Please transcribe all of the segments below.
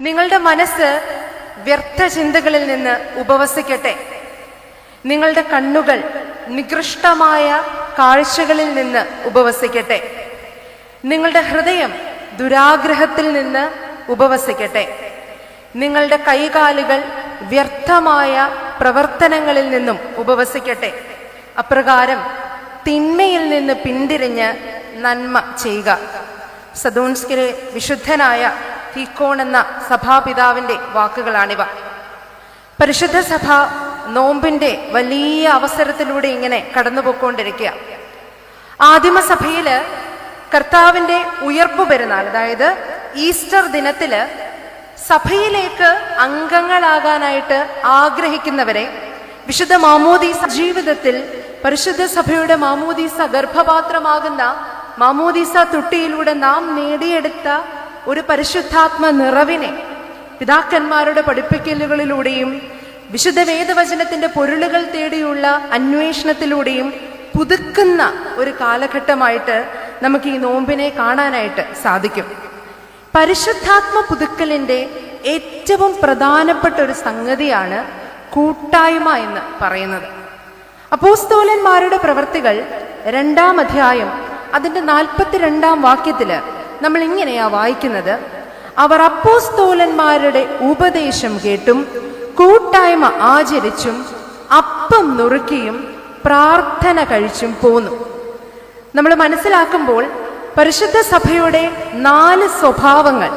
നിങ്ങളുടെ മനസ്സ് വ്യർത്ഥ ചിന്തകളിൽ നിന്ന് ഉപവസിക്കട്ടെ. നിങ്ങളുടെ കണ്ണുകൾ നികൃഷ്ടമായ കാഴ്ചകളിൽ നിന്ന് ഉപവസിക്കട്ടെ. നിങ്ങളുടെ ഹൃദയം ദുരാഗ്രഹത്തിൽ നിന്ന് ഉപവസിക്കട്ടെ. നിങ്ങളുടെ കൈകാലുകൾ വ്യർത്ഥമായ പ്രവർത്തനങ്ങളിൽ നിന്നും ഉപവസിക്കട്ടെ. അപ്രകാരം തിന്മയിൽ നിന്ന് പിന്തിരിഞ്ഞ് നന്മ ചെയ്യുക. സദോൺസ്കിലെ വിശുദ്ധനായ തീക്കോൺ എന്ന സഭാപിതാവിന്റെ വാക്കുകളാണിവ. പരിശുദ്ധ സഭ നോമ്പിന്റെ വലിയ അവസരത്തിലൂടെ ഇങ്ങനെ കടന്നുപോയിക്കൊണ്ടിരിക്കുക. ആദിമസഭയില് കർത്താവിന്റെ ഉയർപ്പു പെരുന്നാൾ, അതായത് ഈസ്റ്റർ ദിനത്തില് സഭയിലേക്ക് അംഗങ്ങളാകാനായിട്ട് ആഗ്രഹിക്കുന്നവരെ വിശുദ്ധ മാമോദീസ ജീവിതത്തിൽ പരിശുദ്ധ സഭയുടെ മാമോദീസ ഗർഭപാത്രമാകുന്ന മാമോദീസ തുട്ടിയിലൂടെ നാം നേടിയെടുത്ത ഒരു പരിശുദ്ധാത്മ നിറവിനെ പിതാക്കന്മാരുടെ പഠിപ്പിക്കലുകളിലൂടെയും വിശുദ്ധ വേദവചനത്തിന്റെ പൊരുളുകൾ തേടിയുള്ള അന്വേഷണത്തിലൂടെയും പുതുക്കുന്ന ഒരു കാലഘട്ടമായിട്ട് നമുക്ക് ഈ നോമ്പിനെ കാണാനായിട്ട് സാധിക്കും. പരിശുദ്ധാത്മ പുതുക്കലിന്റെ ഏറ്റവും പ്രധാനപ്പെട്ട ഒരു സംഗതിയാണ് കൂട്ടായ്മ എന്ന് പറയുന്നത്. അപ്പോസ്തലന്മാരുടെ പ്രവർത്തികൾ 2-ാം അധ്യായം അതിന്റെ 42-ാം വാക്യത്തില് നമ്മൾ ഇങ്ങനെയാ വായിക്കുന്നത്: അവർ അപ്പോസ്തലന്മാരുടെ ഉപദേശം കേട്ടും കൂട്ടായ്മ ആചരിച്ചും അപ്പം നുറുക്കിയും പ്രാർത്ഥന കഴിച്ചും പോന്നു. നമ്മൾ മനസ്സിലാക്കുമ്പോൾ പരിശുദ്ധ സഭയുടെ 4 സ്വഭാവങ്ങൾ,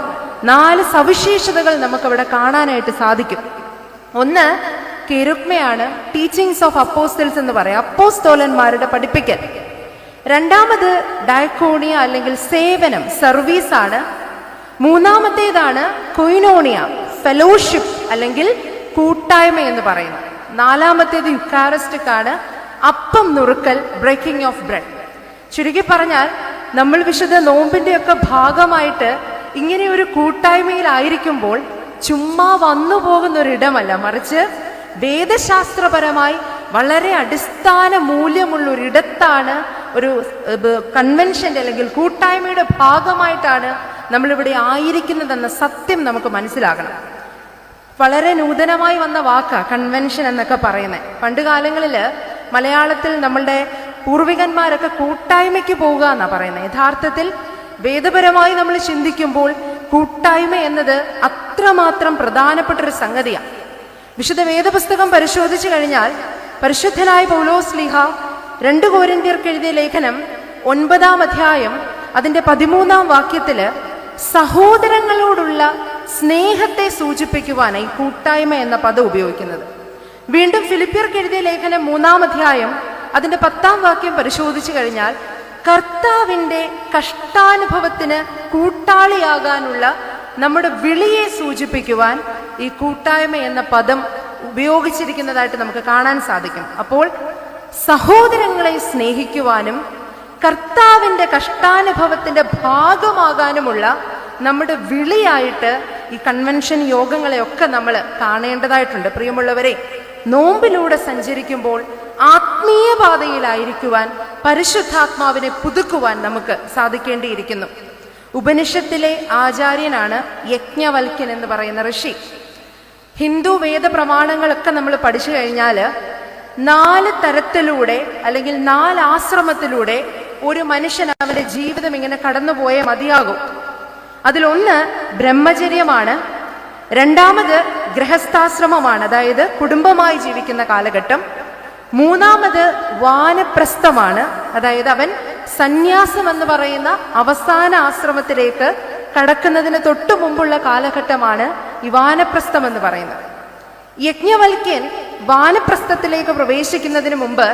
4 സവിശേഷതകൾ നമുക്കവിടെ കാണാനായിട്ട് സാധിക്കും. ഒന്ന് കെരുഗ്മയാണ്, ടീച്ചിങ്സ് ഓഫ് അപ്പോസ്റ്റൽസ് എന്ന് പറയാം, അപ്പോസ്തലന്മാരുടെ പഠിപ്പിക്കൽ. രണ്ടാമത് ഡയക്കോണിയ അല്ലെങ്കിൽ സേവനം, സർവീസാണ്. മൂന്നാമത്തേതാണ് കൊയിനോണിയ, ഫെലോഷിപ്പ് അല്ലെങ്കിൽ കൂട്ടായ്മ എന്ന് പറയുന്നത്. നാലാമത്തേത് യുക്കാരിസ്റ്റിക് ആണ്, അപ്പം നുറുക്കൽ, ബ്രേക്കിംഗ് ഓഫ് ബ്രെഡ്. ചുരുക്കി പറഞ്ഞാൽ നമ്മൾ വിശുദ്ധ നോമ്പിന്റെ ഒക്കെ ഭാഗമായിട്ട് ഇങ്ങനെ ഒരു കൂട്ടായ്മയിലായിരിക്കുമ്പോൾ ചുമ്മാ വന്നു പോകുന്ന ഒരിടമല്ല, മറിച്ച് വേദശാസ്ത്രപരമായി വളരെ അടിസ്ഥാന മൂല്യമുള്ള ഒരിടത്താണ്, ഒരു കൺവെൻഷന്റെ അല്ലെങ്കിൽ കൂട്ടായ്മയുടെ ഭാഗമായിട്ടാണ് നമ്മളിവിടെ ആയിരിക്കുന്നതെന്ന സത്യം നമുക്ക് മനസ്സിലാകണം. വളരെ നൂതനമായി വന്ന വാക്കാ കൺവെൻഷൻ എന്നൊക്കെ പറയുന്നത്. പണ്ടുകാലങ്ങളിൽ മലയാളത്തിൽ നമ്മളുടെ പൂർവികന്മാരൊക്കെ കൂട്ടായ്മയ്ക്ക് പോവുക എന്നാ പറയുന്നത്. യഥാർത്ഥത്തിൽ വേദപരമായി നമ്മൾ ചിന്തിക്കുമ്പോൾ കൂട്ടായ്മ എന്നത് അത്രമാത്രം പ്രധാനപ്പെട്ട ഒരു സംഗതിയാണ്. വിശുദ്ധ വേദപുസ്തകം പരിശോധിച്ചു കഴിഞ്ഞാൽ പരിശുദ്ധനായ പൗലോസ്ലീഹ 2 കൊരിന്ത്യർക്ക് എഴുതിയ ലേഖനം 9-ാം അധ്യായം അതിന്റെ 13-ാം വാക്യത്തില് സഹോദരങ്ങളോടുള്ള സ്നേഹത്തെ സൂചിപ്പിക്കുവാനായി കൂട്ടായ്മ എന്ന പദം ഉപയോഗിക്കുന്നത്. വീണ്ടും ഫിലിപ്പിയർക്ക് എഴുതിയ ലേഖനം 3-ാം അധ്യായം അതിന്റെ 10-ാം വാക്യം പരിശോധിച്ചു കഴിഞ്ഞാൽ കർത്താവിന്റെ കഷ്ടാനുഭവത്തിന് കൂട്ടാളിയാകാനുള്ള നമ്മുടെ വിളിയെ സൂചിപ്പിക്കുവാൻ ഈ കൂട്ടായ്മ എന്ന പദം ഉപയോഗിച്ചിരിക്കുന്നതായിട്ട് നമുക്ക് കാണാൻ സാധിക്കും. അപ്പോൾ സഹോദരങ്ങളെ സ്നേഹിക്കുവാനും കർത്താവിന്റെ കഷ്ടാനുഭവത്തിന്റെ ഭാഗമാകാനുമുള്ള നമ്മുടെ വിളിയായിട്ട് ഈ കൺവെൻഷൻ യോഗങ്ങളെയൊക്കെ നമ്മൾ കാണേണ്ടതായിട്ടുണ്ട്. പ്രിയമുള്ളവരെ, നോമ്പിലൂടെ സഞ്ചരിക്കുമ്പോൾ ആത്മീയ പാതയിലായിരിക്കുവാൻ, പരിശുദ്ധാത്മാവിനെ പുതുക്കുവാൻ നമുക്ക് സാധിക്കേണ്ടിയിരിക്കുന്നു. ഉപനിഷത്തിലെ ആചാര്യനാണ് യജ്ഞവൽക്യൻ എന്ന് പറയുന്ന ഋഷി. ഹിന്ദു വേദ പ്രമാണങ്ങളൊക്കെ നമ്മൾ പഠിച്ചു കഴിഞ്ഞാൽ 4 തരത്തിലൂടെ അല്ലെങ്കിൽ 4 ആശ്രമത്തിലൂടെ ഒരു മനുഷ്യൻ അവന്റെ ജീവിതം ഇങ്ങനെ കടന്നുപോയേ മതിയാകും. അതിലൊന്ന് ബ്രഹ്മചര്യമാണ്, രണ്ടാമത് ഗൃഹസ്ഥാശ്രമമാണ്, അതായത് കുടുംബമായി ജീവിക്കുന്ന കാലഘട്ടം, മൂന്നാമത് വാനപ്രസ്ഥമാണ്, അതായത് അവൻ സന്യാസം എന്ന് പറയുന്ന അവസാന ആശ്രമത്തിലേക്ക് കടക്കുന്നതിന് തൊട്ടു മുമ്പുള്ള കാലഘട്ടമാണ് ഈ വാനപ്രസ്ഥം എന്ന് പറയുന്നത്. യജ്ഞവൽക്യൻ വാനപ്രസ്ഥത്തിലേക്ക് പ്രവേശിക്കുന്നതിന് മുമ്പ്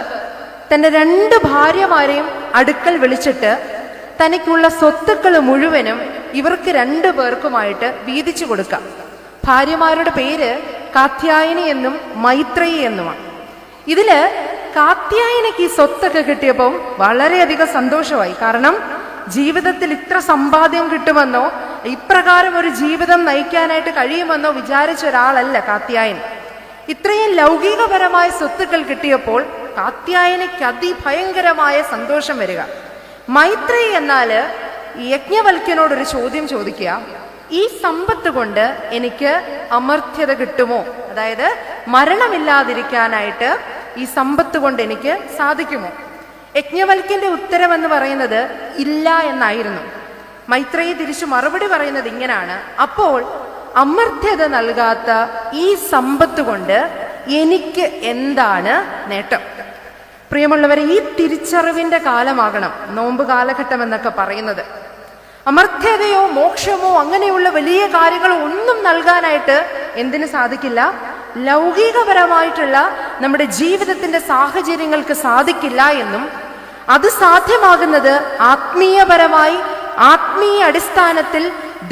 തന്റെ 2 ഭാര്യമാരെയും അടുക്കൽ വിളിച്ചിട്ട് തനിക്കുള്ള സ്വത്തുക്കൾ മുഴുവനും ഇവർക്ക് 2 പേർക്കുമായിട്ട് വീതിച്ചു കൊടുക്കാം. ഭാര്യമാരുടെ പേര് കാത്യായനി എന്നും മൈത്രേയി എന്നുമാണ്. ഇതില് കാത്യായനിക്ക് ഈ സ്വത്തൊക്കെ കിട്ടിയപ്പോൾ വളരെയധികം സന്തോഷമായി. കാരണം ജീവിതത്തിൽ ഇത്ര സമ്പാദ്യം കിട്ടുമെന്നോ ഇപ്രകാരം ഒരു ജീവിതം നയിക്കാനായിട്ട് കഴിയുമെന്നോ വിചാരിച്ച ഒരാളല്ല കാത്യായനി. ഇത്രയും ലൗകികപരമായ സ്വത്തുക്കൾ കിട്ടിയപ്പോൾ കാത്യായനിക്ക് അതിഭയങ്കരമായ സന്തോഷം വരിക. മൈത്രേയി എന്നാല് യജ്ഞവൽക്യനോടൊരു ചോദ്യം ചോദിക്കുക: ഈ സമ്പത്ത് കൊണ്ട് എനിക്ക് അമർത്യത കിട്ടുമോ? അതായത് മരണമില്ലാതിരിക്കാനായിട്ട് ഈ സമ്പത്ത് കൊണ്ട് എനിക്ക് സാധിക്കുമോ? യജ്ഞവൽക്യന്റെ ഉത്തരവെന്ന് പറയുന്നത് ഇല്ല എന്നായിരുന്നു. മൈത്രേയി തിരിച്ചു മറുപടി പറയുന്നത് ഇങ്ങനാണ്: അപ്പോൾ അമർത്യത നൽകാത്ത ഈ സമ്പത്ത് കൊണ്ട് എനിക്ക് എന്താണ് നേട്ടം? പ്രിയമുള്ളവരെ, ഈ തിരിച്ചറിവിന്റെ കാലമാകണം നോമ്പ് കാലഘട്ടം എന്നൊക്കെ പറയുന്നത്. അമർത്യതയോ മോക്ഷമോ അങ്ങനെയുള്ള വലിയ കാര്യങ്ങളോ ഒന്നും നൽകാനായിട്ട് എന്തിനു സാധിക്കില്ല? ലൗകികപരമായിട്ടുള്ള നമ്മുടെ ജീവിതത്തിന്റെ സാഹചര്യങ്ങൾക്ക് സാധിക്കില്ല എന്നും അത് സാധ്യമാകുന്നത് ആത്മീയപരമായി ആത്മീയ അടിസ്ഥാനത്തിൽ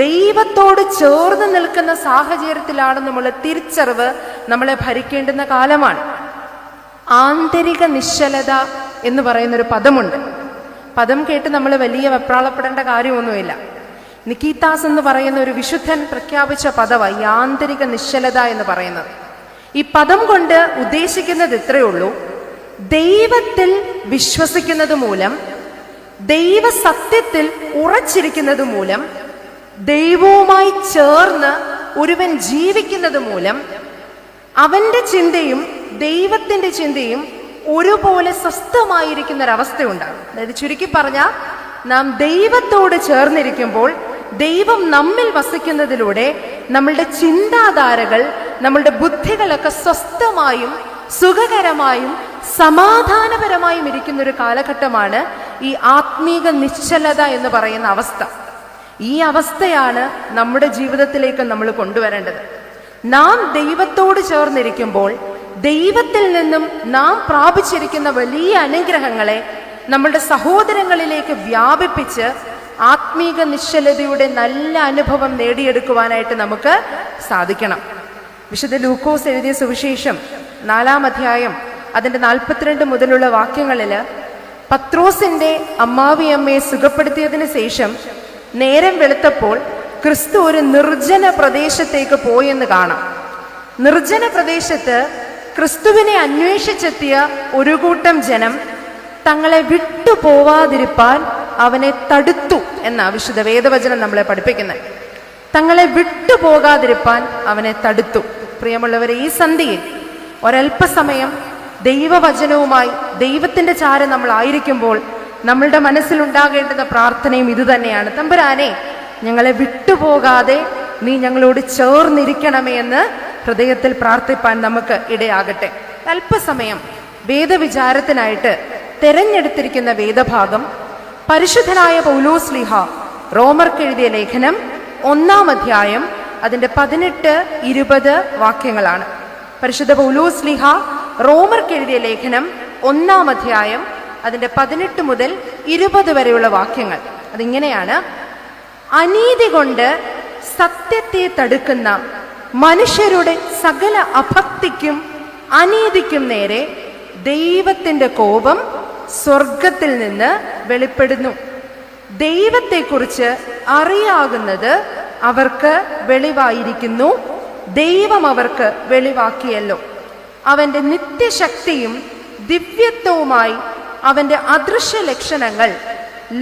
ദൈവത്തോട് ചേർന്ന് നിൽക്കുന്ന സാഹചര്യത്തിലാണെന്നുള്ള തിരിച്ചറിവ് നമ്മളെ ഭരിക്കേണ്ടുന്ന കാലമാണ്. ആന്തരിക നിശ്ചലത എന്ന് പറയുന്നൊരു പദമുണ്ട്. പദം കേട്ട് നമ്മൾ വലിയ വെപ്രാളപ്പെടേണ്ട കാര്യമൊന്നുമില്ല. നിക്കീത്താസ് എന്ന് പറയുന്ന ഒരു വിശുദ്ധൻ പ്രഖ്യാപിച്ച പദമാണ് ഈ ആന്തരിക നിശ്ചലത എന്ന് പറയുന്നത്. ഈ പദം കൊണ്ട് ഉദ്ദേശിക്കുന്നത് ഇത്രയേ ഉള്ളൂ: ദൈവത്തിൽ വിശ്വസിക്കുന്നത് മൂലം, ദൈവസത്യത്തിൽ ഉറച്ചിരിക്കുന്നത് മൂലം, ദൈവവുമായി ചേർന്ന് ഒരുവൻ ജീവിക്കുന്നത് മൂലം അവന്റെ ചിന്തയും ദൈവത്തിന്റെ ചിന്തയും ഒരുപോലെ സ്വസ്ഥമായിരിക്കുന്ന ഒരവസ്ഥയുണ്ടാകും. അതായത് ചുരുക്കി പറഞ്ഞാൽ, നാം ദൈവത്തോട് ചേർന്നിരിക്കുമ്പോൾ ദൈവം നമ്മിൽ വസിക്കുന്നതിലൂടെ നമ്മളുടെ ചിന്താധാരകൾ, നമ്മളുടെ ബുദ്ധികളൊക്കെ സ്വസ്ഥമായും സുഖകരമായും സമാധാനപരമായും ഇരിക്കുന്ന ഒരു കാലഘട്ടമാണ് ഈ ആത്മീക നിശ്ചലത എന്ന് പറയുന്ന അവസ്ഥ. ഈ അവസ്ഥയാണ് നമ്മുടെ ജീവിതത്തിലേക്ക് നമ്മൾ കൊണ്ടുവരേണ്ടത്. നാം ദൈവത്തോട് ചേർന്നിരിക്കുമ്പോൾ ദൈവത്തിൽ നിന്നും നാം പ്രാപിച്ചിരിക്കുന്ന വലിയ അനുഗ്രഹങ്ങളെ നമ്മളുടെ സഹോദരങ്ങളിലേക്ക് വ്യാപിപ്പിച്ച് ആത്മീക നിശ്ചലതയുടെ നല്ല അനുഭവം നേടിയെടുക്കുവാനായിട്ട് നമുക്ക് സാധിക്കണം. വിശുദ്ധ ലൂക്കോസ് എഴുതിയ സുവിശേഷം 4-ാം അധ്യായം അതിന്റെ 42 മുതലുള്ള വാക്യങ്ങളില് പത്രോസിന്റെ അമ്മാവിയമ്മയെ സുഖപ്പെടുത്തിയതിനു ശേഷം നേരം വെളുത്തപ്പോൾ ക്രിസ്തു ഒരു നിർജ്ജന പ്രദേശത്തേക്ക് പോയെന്ന് കാണാം. നിർജ്ജന പ്രദേശത്ത് ക്രിസ്തുവിനെ അന്വേഷിച്ചെത്തിയ ഒരു കൂട്ടം ജനം തങ്ങളെ വിട്ടുപോവാതിരിപ്പാൻ അവനെ തടുത്തു എന്ന വിശുദ്ധ വേദവചനം നമ്മളെ പഠിപ്പിക്കുന്നത്. തങ്ങളെ വിട്ടുപോകാതിരിപ്പാൻ അവനെ തടുത്തു. പ്രിയമുള്ളവരെ, ഈ സന്ധ്യയിൽ ഒരൽപ്പസമയം ദൈവവചനവുമായി ദൈവത്തിന്റെ ചാരം നമ്മൾ ആയിരിക്കുമ്പോൾ നമ്മളുടെ മനസ്സിലുണ്ടാകേണ്ടുന്ന പ്രാർത്ഥനയും ഇതുതന്നെയാണ്: തമ്പുരാനെ, ഞങ്ങളെ വിട്ടുപോകാതെ നീ ഞങ്ങളോട് ചേർന്നിരിക്കണമേ എന്ന് ഹൃദയത്തിൽ പ്രാർത്ഥിപ്പാൻ നമുക്ക് ഇടയാകട്ടെ. അല്പസമയം വേദവിചാരത്തിനായിട്ട് തെരഞ്ഞെടുത്തിരിക്കുന്ന വേദഭാഗം പരിശുദ്ധനായ പൗലോസ്ലീഹ റോമർക്കെഴുതിയ ലേഖനം 1-ാം അധ്യായം അതിന്റെ 18-20 വാക്യങ്ങളാണ്. പരിശുദ്ധ പൗലോസ്ലീഹ റോമർക്കെഴുതിയ ലേഖനം 1-ാം അധ്യായം അതിന്റെ 18 മുതൽ 20 വരെയുള്ള വാക്യങ്ങൾ. അതിങ്ങനെയാണ്: അനീതി കൊണ്ട് സത്യത്തെ തടുക്കുന്ന മനുഷ്യരുടെ സകല അഭക്തിക്കും അനീതിക്കും നേരെ ദൈവത്തിന്റെ കോപം സ്വർഗത്തിൽ നിന്ന് വെളിപ്പെടുന്നു. ദൈവത്തെക്കുറിച്ച് അറിയാകുന്നത് അവർക്ക് വെളിവായിരിക്കുന്നു, ദൈവം അവർക്ക് വെളിവാക്കിയല്ലോ. അവന്റെ നിത്യശക്തിയും ദിവ്യത്വവുമായി അവന്റെ അദൃശ്യ ലക്ഷണങ്ങൾ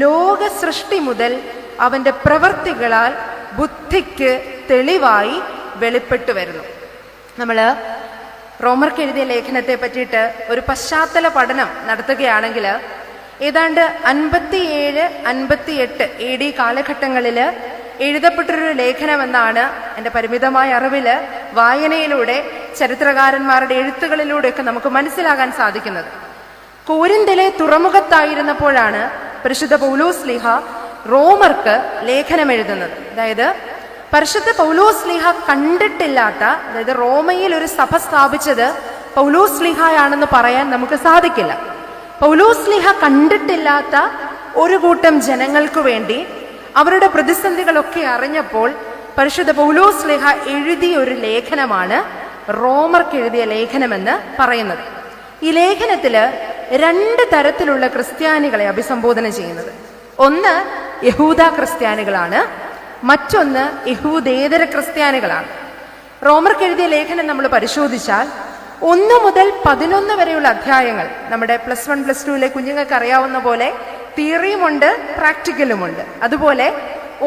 ലോക സൃഷ്ടി മുതൽ അവന്റെ പ്രവൃത്തികളാൽ ബുദ്ധിക്ക് തെളിവായി വെളിപ്പെട്ടു വരുന്നു. നമ്മൾ റോമർക്ക് എഴുതിയ ലേഖനത്തെ പറ്റിയിട്ട് ഒരു പശ്ചാത്തല പഠനം നടത്തുകയാണെങ്കിൽ ഏതാണ്ട് 57-58 AD കാലഘട്ടങ്ങളിൽ എഴുതപ്പെട്ടൊരു ലേഖനമെന്നാണ് എൻ്റെ പരിമിതമായ അറിവിൽ വായനയിലൂടെ ചരിത്രകാരന്മാരുടെ എഴുത്തുകളിലൂടെയൊക്കെ നമുക്ക് മനസ്സിലാകാൻ സാധിക്കുന്നത്. കോരിന്തിലെ തുറമുഖത്തായിരുന്നപ്പോഴാണ് പരിശുദ്ധ പൗലോസ്ലീഹ റോമർക്ക് ലേഖനം എഴുതുന്നത്. അതായത് പരിശുദ്ധ പൗലോസ്ലീഹ കണ്ടിട്ടില്ലാത്ത, അതായത് റോമയിൽ ഒരു സഭ സ്ഥാപിച്ചത് പൗലോസ്ലീഹയാണെന്ന് പറയാൻ നമുക്ക് സാധിക്കില്ല. പൗലോസ്ലീഹ കണ്ടിട്ടില്ലാത്ത ഒരു കൂട്ടം ജനങ്ങൾക്ക് വേണ്ടി അവരുടെ പ്രതിസന്ധികളൊക്കെ അറിഞ്ഞപ്പോൾ പരിശുദ്ധ പൗലോസ്ലീഹ എഴുതിയ ഒരു ലേഖനമാണ് റോമർക്ക് എഴുതിയ ലേഖനമെന്ന് പറയുന്നത്. ഈ ലേഖനത്തില് 2 തരത്തിലുള്ള ക്രിസ്ത്യാനികളെ അഭിസംബോധന ചെയ്യുന്നത്. ഒന്ന് യഹൂദ ക്രിസ്ത്യാനികളാണ്, മറ്റൊന്ന് യഹൂദേതര ക്രിസ്ത്യാനികളാണ്. റോമർക്ക് എഴുതിയ ലേഖനം നമ്മൾ പരിശോധിച്ചാൽ 1 മുതൽ 11 വരെയുള്ള അധ്യായങ്ങൾ നമ്മുടെ +1 +2 കുഞ്ഞുങ്ങൾക്ക് അറിയാവുന്ന പോലെ തിയറിയുമുണ്ട്, പ്രാക്ടിക്കലുമുണ്ട്. അതുപോലെ